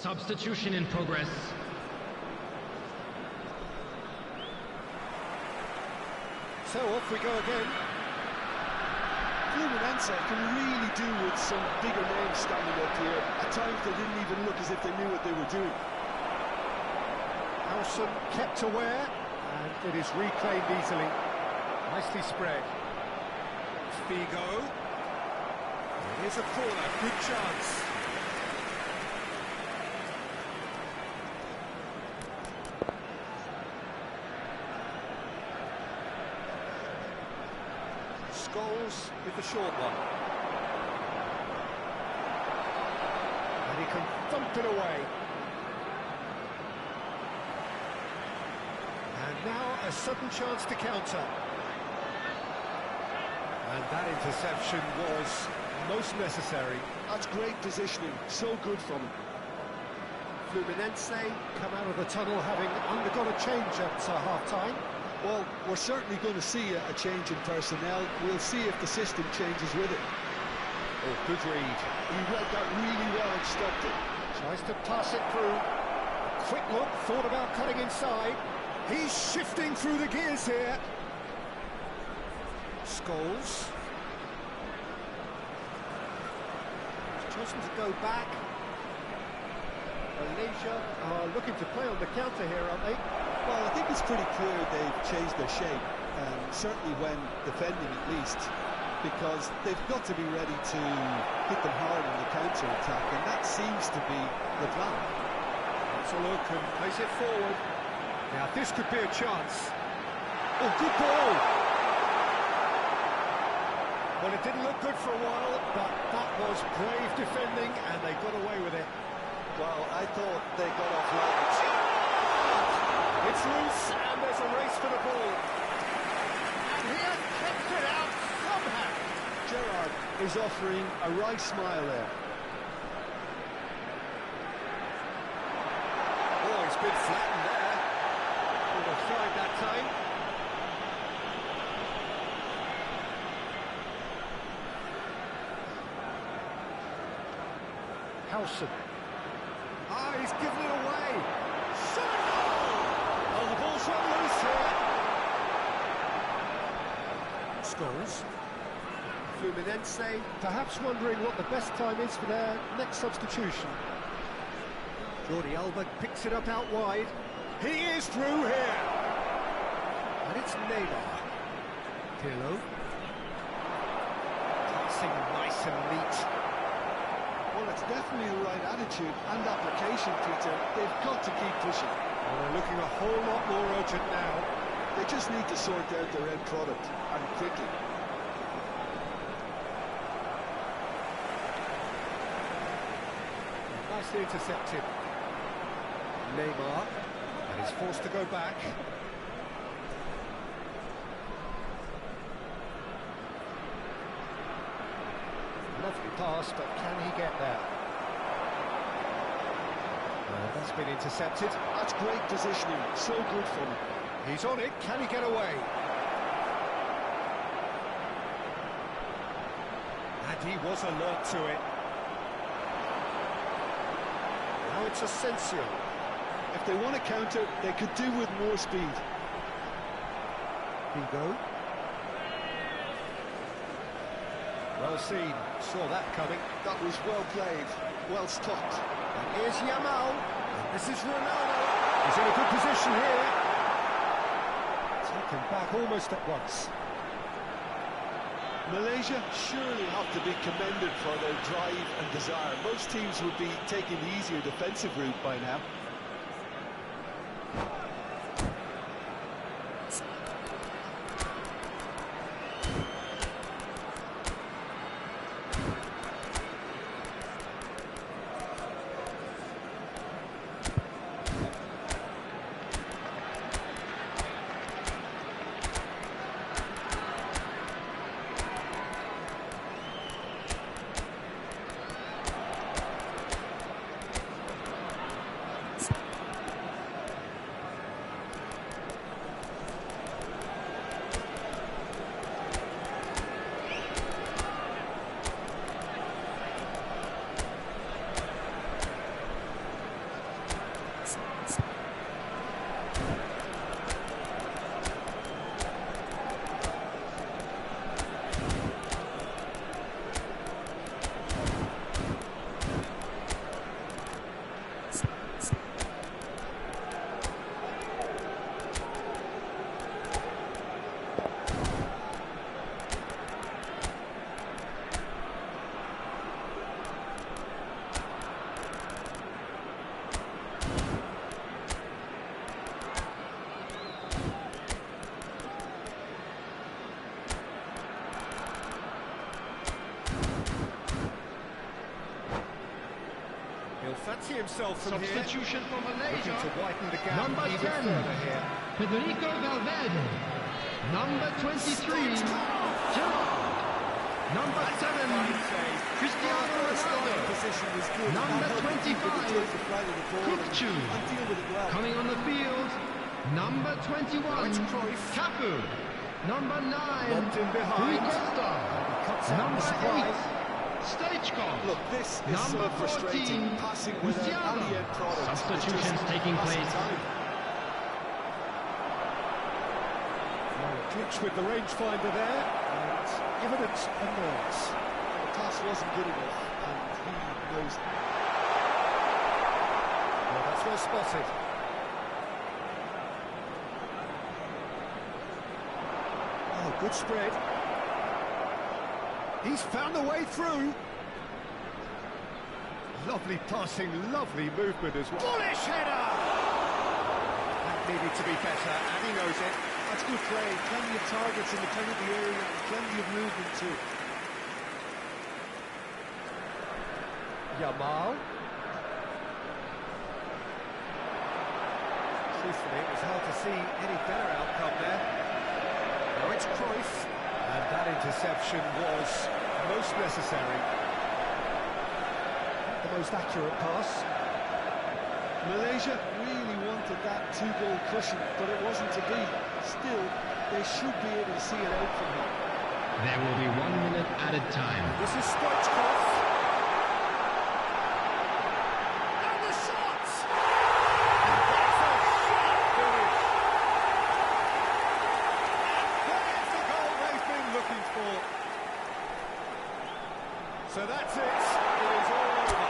Substitution in progress. So off we go again. Fluminense can really do with some bigger names standing up here. At times they didn't even look as if they knew what they were doing. Howson kept aware, and it is reclaimed easily. Nicely spread. Figo. Here's a corner, good chance. Scholes with the short one. And he can thump it away. And now a sudden chance to counter. And that interception was most necessary. That's great positioning, so good from him. Fluminense come out of the tunnel having undergone a change at half-time. Well, we're certainly going to see a change in personnel. We'll see if the system changes with it. Oh, good read. He read that really well and stopped it. Tries to pass it through. A quick look, thought about cutting inside. He's shifting through the gears here. Scholes. He's chosen to go back. Malaysia are looking to play on the counter here, aren't they? Well, I think it's pretty clear they've changed their shape, certainly when defending at least, because they've got to be ready to hit them hard in the counter-attack, and that seems to be the plan. Let's a look and plays it forward. Now, this could be a chance. Oh, good ball! Well, it didn't look good for a while, but that was brave defending, and they got away with it. Well, I thought they got off light. It's loose, and there's a race for the ball. And he has kept it out somehow. Gerrard is offering a right smile there. Oh, he's been flattened there. Would have tried that time. Howson. Ah, he's given it away. Shot a goal! Oh, the ball's run loose here. Scholes. Fluminense perhaps wondering what the best time is for their next substitution. Jordi Alba picks it up out wide. He is through here. And it's Neymar. Pirlo. Passing nice and neat. Well, it's definitely the right attitude and application, Peter. They've got to keep pushing. Well, they're looking a whole lot more urgent now. They just need to sort out their end product, and quickly. Nicely intercepted. Neymar, and he's forced to go back. Lovely pass, but can he get there? That's been intercepted. That's great positioning, so good for him. He's on it, can he get away? And he was alert to it. Now it's Asensio. If they want to counter, they could do with more speed. Hugo. Well seen, saw that coming. That was well played, well stopped. And here's Yamal. And this is Ronaldo. He's in a good position here. Taken back almost at once. Malaysia surely have to be commended for their drive and desire. Most teams would be taking the easier defensive route by now. Fancy himself from Substitution here. for Malaysia. Looking to widen the gap Number even 10, further here. Federico Valverde. Number 23, Gerrard. Number 7, Cristiano Ronaldo. Number 25, Kukçu. Coming on the field, number 21, Cafu. Number 9, Rui Costa. Number 8, Stoichkov. Look, this is Number so frustrating. 14, Passing without any end product. Substitutions taking place. Clinch with the rangefinder there, and evidence annoyance. The pass wasn't good enough, and he knows it. Well, that's well spotted. Oh, good spread. He's found a way through. Lovely passing, lovely movement as well. Bullish header! That needed to be better, and he knows it. That's good play. Plenty of targets in the penalty area and plenty of movement too. Yamal. Truthfully, it was hard to see any better outcome there. Now it's Cruyff. And that interception was most necessary. The most accurate pass. Malaysia really wanted that two-goal cushion, but it wasn't to be. Still, they should be able to see it out from here. There will be 1 minute added time. This is Stoichkov. And the shot! That's a shot finish! There's the goal they've been looking for. So that's it. It is all over.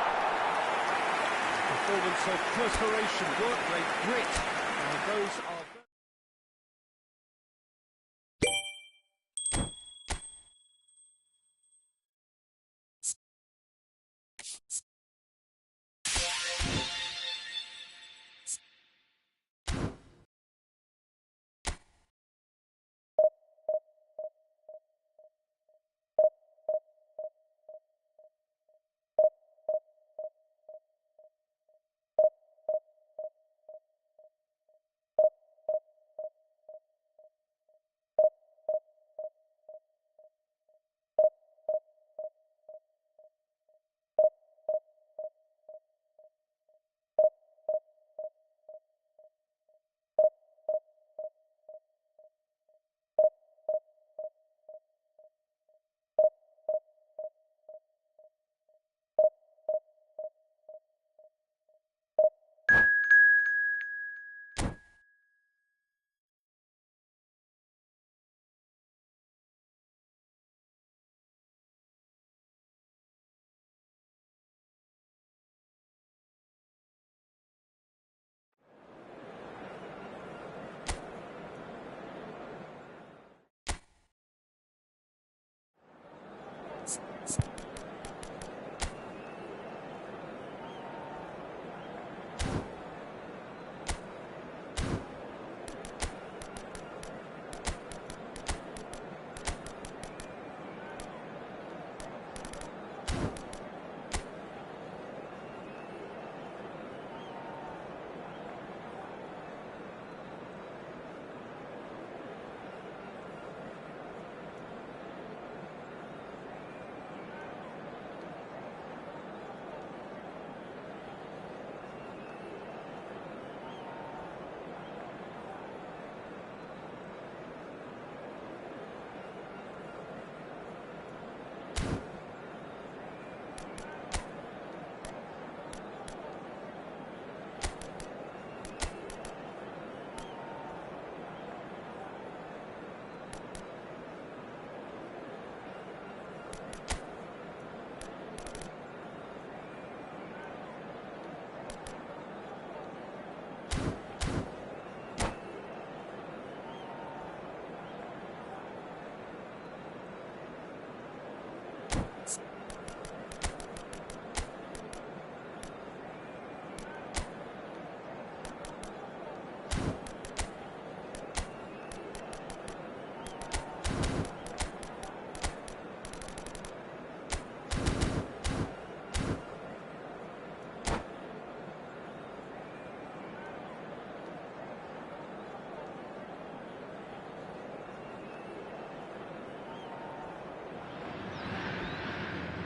performance of perspiration, work rate, grit. And those are...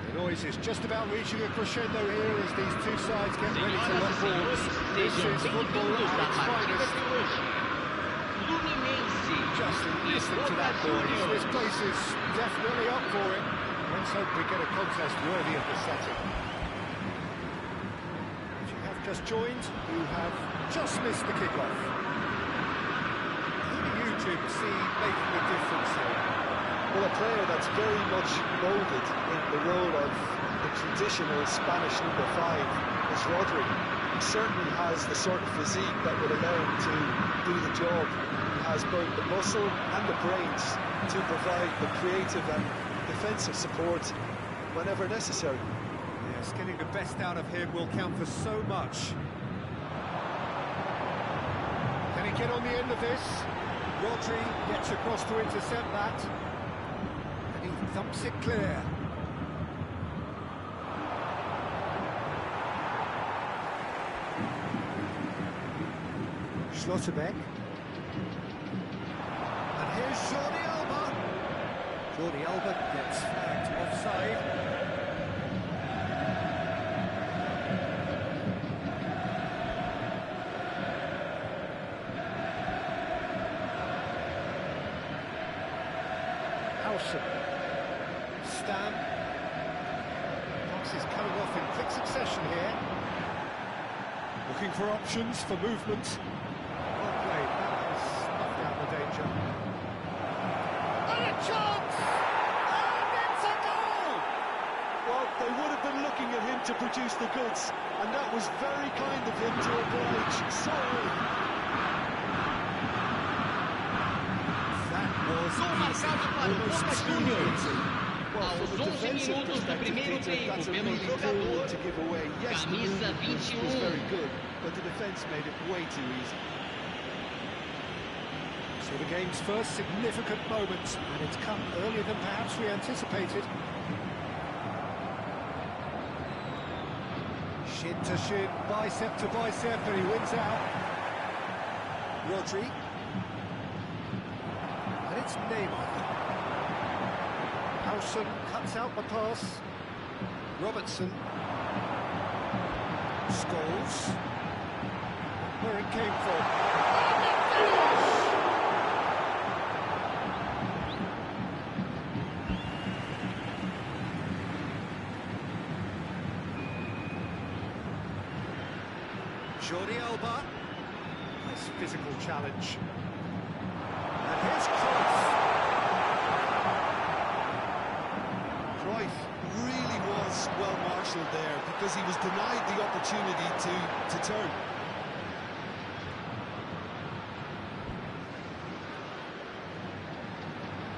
The noise is just about reaching a crescendo here as these two sides get ready to lock horns. This is football at its finest. Just listen to that noise. This place is definitely up for it. Let's hope we get a contest worthy of the setting. If you have just joined, you have just missed the kickoff. Who do you, Jim, see making the difference here? Well, a player that's very much moulded in the role of the traditional Spanish number 5 is Rodri. He certainly has the sort of physique that would allow him to do the job. He has both the muscle and the brains to provide the creative and defensive support whenever necessary. Yes, getting the best out of him will count for so much. Can he get on the end of this? Rodri gets across to intercept that. And he thumps it clear. Schlotterbeck. And here's Jordi Alba. Jordi Alba gets flagged offside. Stan. Pass is coming off in quick succession here. Looking for options for movement. Well played, that has snuffed out the danger. And a chance! And it's a goal! Well, Well, they would have been looking at him to produce the goods, and that was very kind of him to oblige so early. That was Gol marcado para o almost Boca too Juniors. easy. Aos 11 minutos do primeiro tempo, pelo jogador, camisa 21. But the defense made it way too easy. So the game's first significant moment, and it's come earlier than perhaps we anticipated. Shin to shin, bicep to bicep, and he wins out. Rodri. And it's Neymar. Howson cuts out the pass. Robertson. Scholes. Where it came from. Jordi Alba. Nice physical challenge. And here's Cruyff. Cruyff really was well marshalled there because he was denied the opportunity to turn.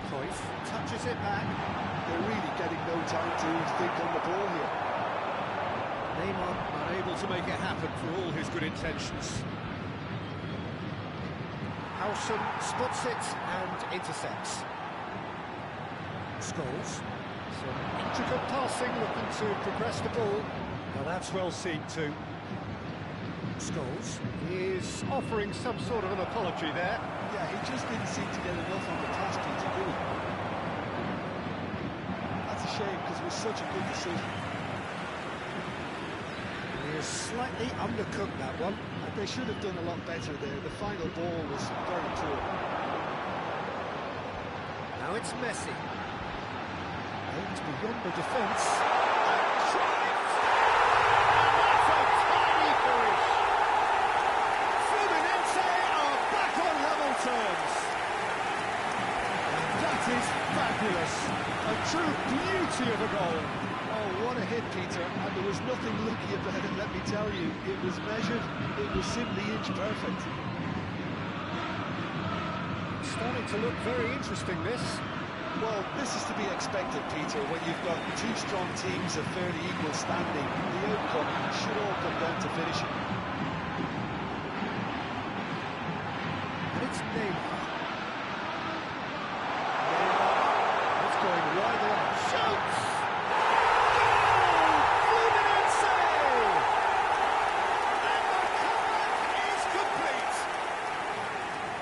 Cruyff touches it back. They're really getting no time to think on the ball here. Neymar unable to make it happen for all his good intentions. Howson spots it and intercepts. Scholes. Some intricate passing, looking to progress the ball. Now that's well seen too. Scholes is offering some sort of an apology there. Yeah, he just didn't seem to get enough on the task to do it. That's a shame because it was such a good decision. He is slightly undercooked, that one. And they should have done a lot better there. The final ball was very poor. Now it's Messi. Aimed beyond the defence. That's a tiny finish. Fluminense are back on level terms. And that is fabulous. A true beauty of a goal. Oh, what a hit, Peter. And there was nothing lucky about it, let me tell you. It was measured. It was simply inch perfect. It's starting to look very interesting, this. Well, this is to be expected, Peter, when you've got two strong teams of fairly equal standing. The outcome should all come down to finishing. And it's Neymar. Neymar is going wide left. Shoots! Oh, Fluminense! And the comeback is complete.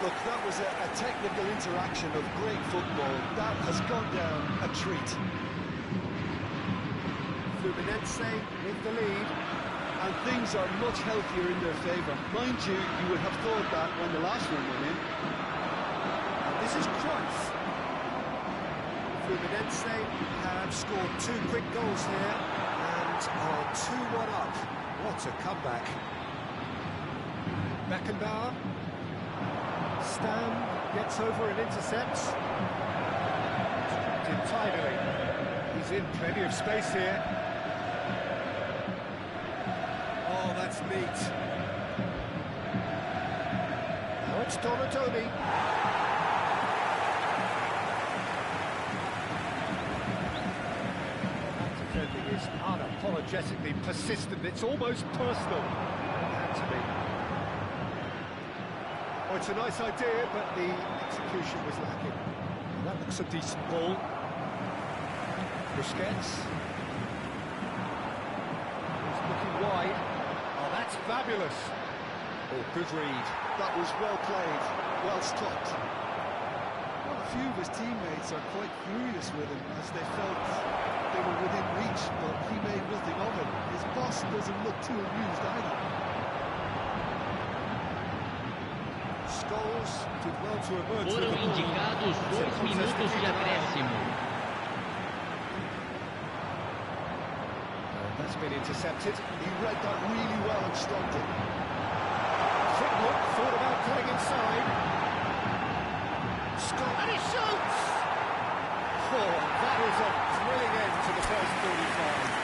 Look, that was a technical interaction of great football. That has gone down a treat. Fluminense with the lead. And things are much healthier in their favour. Mind you, you would have thought that when the last one went in. And this is Cruyff. Fluminense have scored 2 quick goals here and are 2-1 up. What a comeback. Beckenbauer. Stam gets over and intercepts. Did tidily. He's in plenty of space here. Oh, that's neat. Now it's Donadoni. That defending is unapologetically persistent. It's almost personal. It had to be. Oh, it's a nice idea, but the execution was lacking. That looks a decent ball. Busquets. He's looking wide. Oh, that's fabulous. Oh, good read. That was well played, well stopped. Well, a few of his teammates are quite furious with him as they felt they were within reach, but he made nothing of it. His boss doesn't look too amused either. Scholes did well to emerge with Foram the ball. indicados 2 minutos de acréscimo. That's been intercepted. He read that really well and stopped it. Quick look, thought about cutting inside. Scott, and he shoots! Oh, that is a thrilling end to the first 45.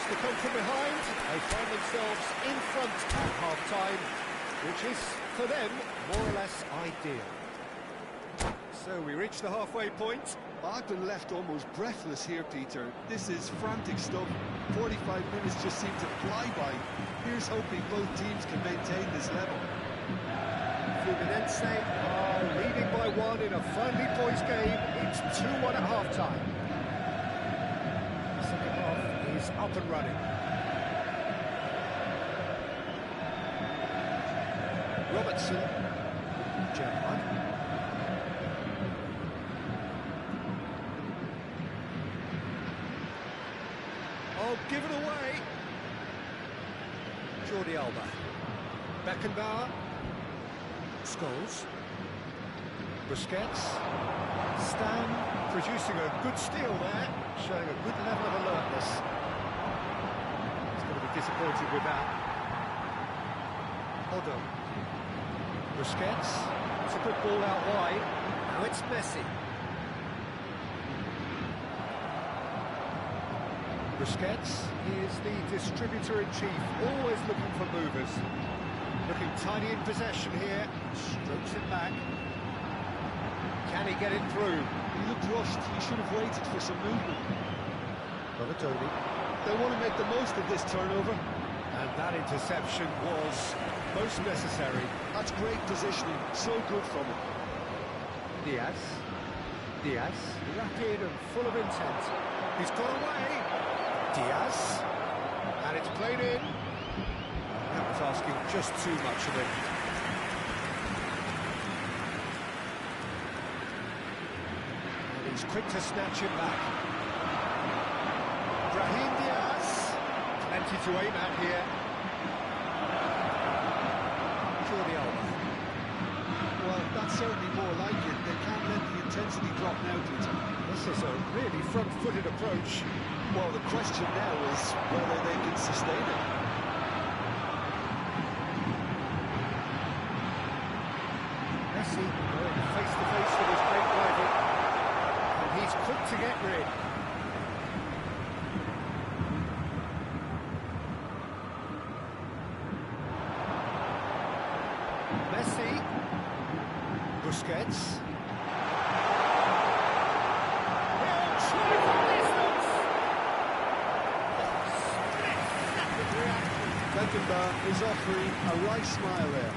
chance to come from behind. They find themselves in front at half-time, which is, for them, more or less ideal. So we reach the halfway point. I've been left almost breathless here, Peter. This is frantic stuff. 45 minutes just seem to fly by. Here's hoping both teams can maintain this level. Fluminense are leading by 1 in a finely poised game. It's 2-1 at half-time. Second half is up and running. Robertson. Gerrard. Oh, give it away. Jordi Alba. Beckenbauer. Scholes. Busquets. Stan producing a good steal there, showing a good level of alertness. He's going to be disappointed with that. Odo. Busquets. It's a good ball out wide. Now it's Messi. Busquets is the distributor-in-chief, always looking for movers. Looking tiny in possession here, strokes it back. Can he get it through? He looked rushed, he should have waited for some movement. Tony. They want to make the most of this turnover. And that interception was most necessary. That's great positioning, so good from him. Diaz, rapid and full of intent. He's got away. Diaz, and it's played in. That was asking just too much of him. And he's quick to snatch it back. Brahim Diaz, plenty to aim at here. Jordi Alba. Well, that's certainly more like it. They can't let the intensity drop now, Peter. This is a really front-footed approach. Well, the question now is whether they can sustain it. Messi going face-to-face with his great rival. And he's quick to get rid. Messi. Busquets. Beckenbauer is offering a right smile there.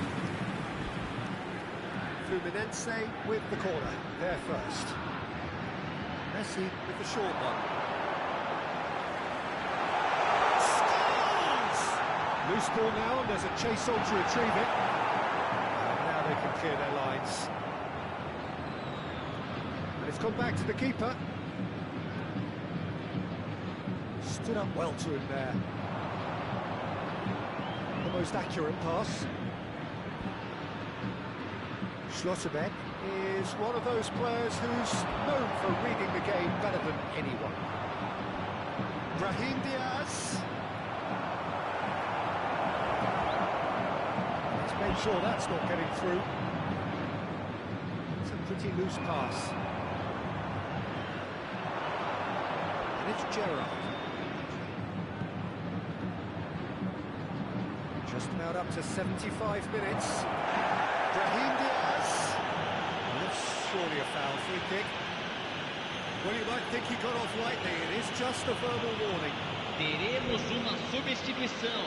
Fluminense with the corner, there first. Messi with the short one. Scores! Loose ball now, and there's a chase on to retrieve it. And now they can clear their lines. And it's come back to the keeper. Stood up well to him there. The most accurate pass. Schlotterbeck is one of those players who's known for reading the game better than anyone. Brahim Diaz. He's made sure that's not getting through. It's a pretty loose pass. And it's Gerrard. Just about up to 75 minutes. Brahim Diaz. Well, that's surely a foul free kick. Well, you might think he got off lightly. It is just a verbal warning. Teremos uma substituição.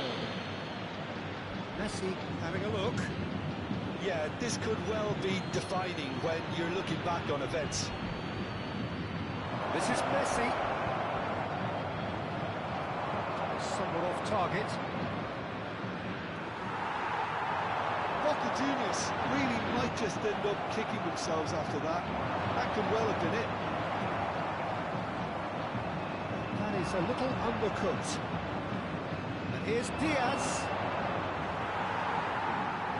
Messi having a look. Yeah, this could well be defining when you're looking back on events. This is Messi. Somewhat off target. Boca Juniors really might just end up kicking themselves after that. That could well have been it. That is a little undercooked. And here's Diaz.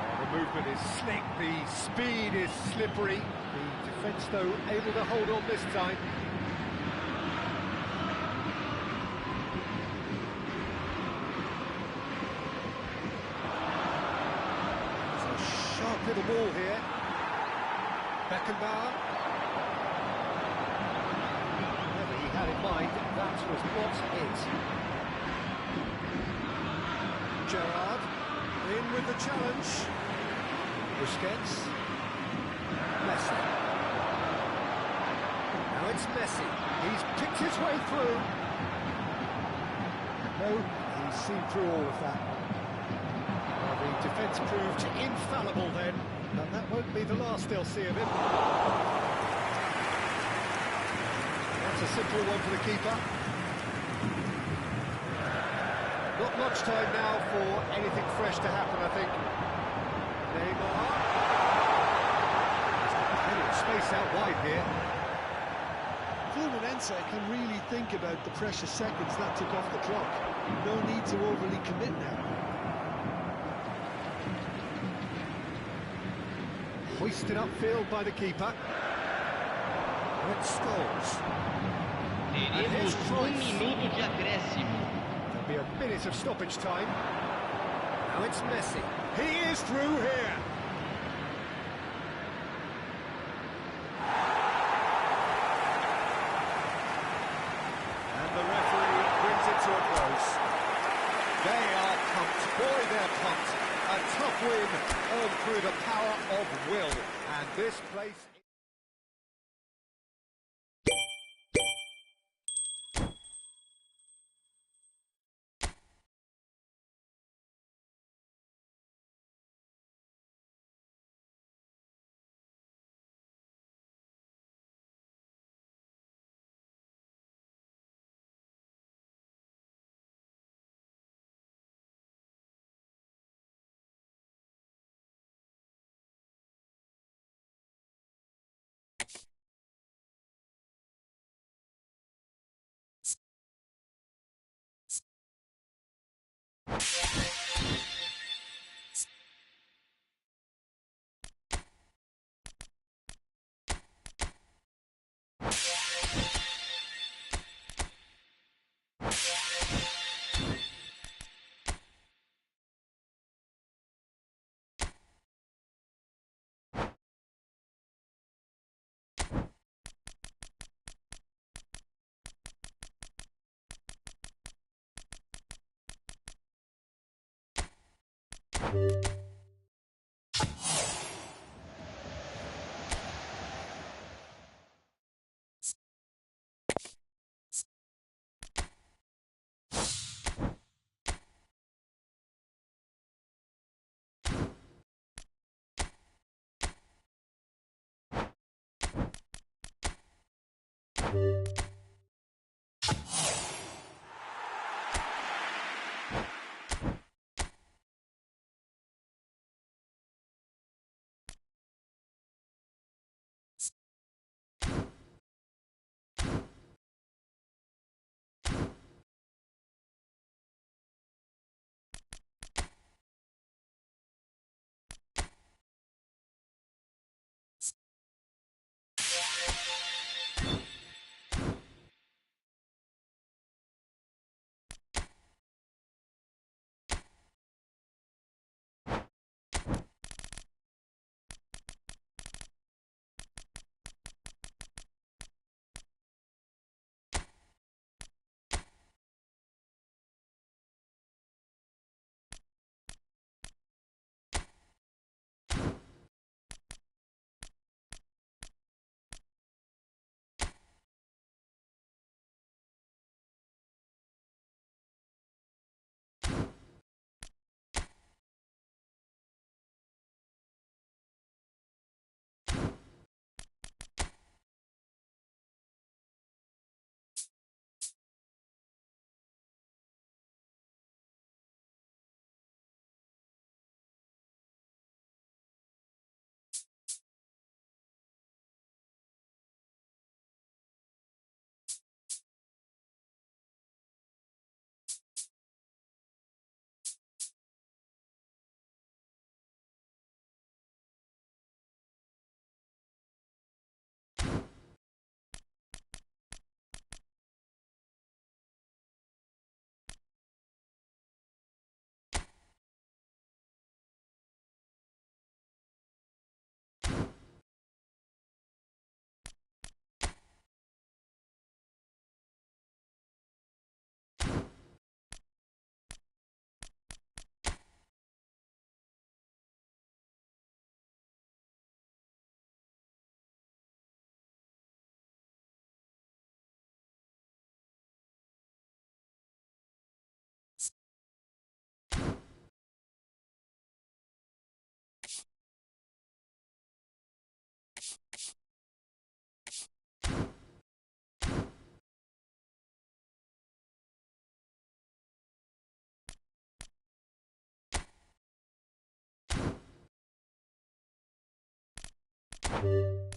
Oh, the movement is slick, the speed is slippery. The defence, though, able to hold on this time. Sharp little ball here. Beckenbauer. Whatever he had in mind, that was not it. Gerrard in with the challenge. Busquets. Messi. Now it's Messi. He's picked his way through. No, he's seen through all of that. Well, the defence proved infallible then, and that won't be the last they'll see of him. That's a simple one for the keeper. Not much time now for anything fresh to happen, I think. Neymar. There's plenty of space out wide here. Fluminense can really think about the precious seconds that took off the clock. No need to overly commit now. Hoisted upfield by the keeper. And it scores. Teremos minuto de acréscimo. There'll be a minute of stoppage time. Now it's Messi. He is through here. And the referee brings it to a close. They are pumped. Boy, they're pumped. A tough win earned through the power of will. And this place... it.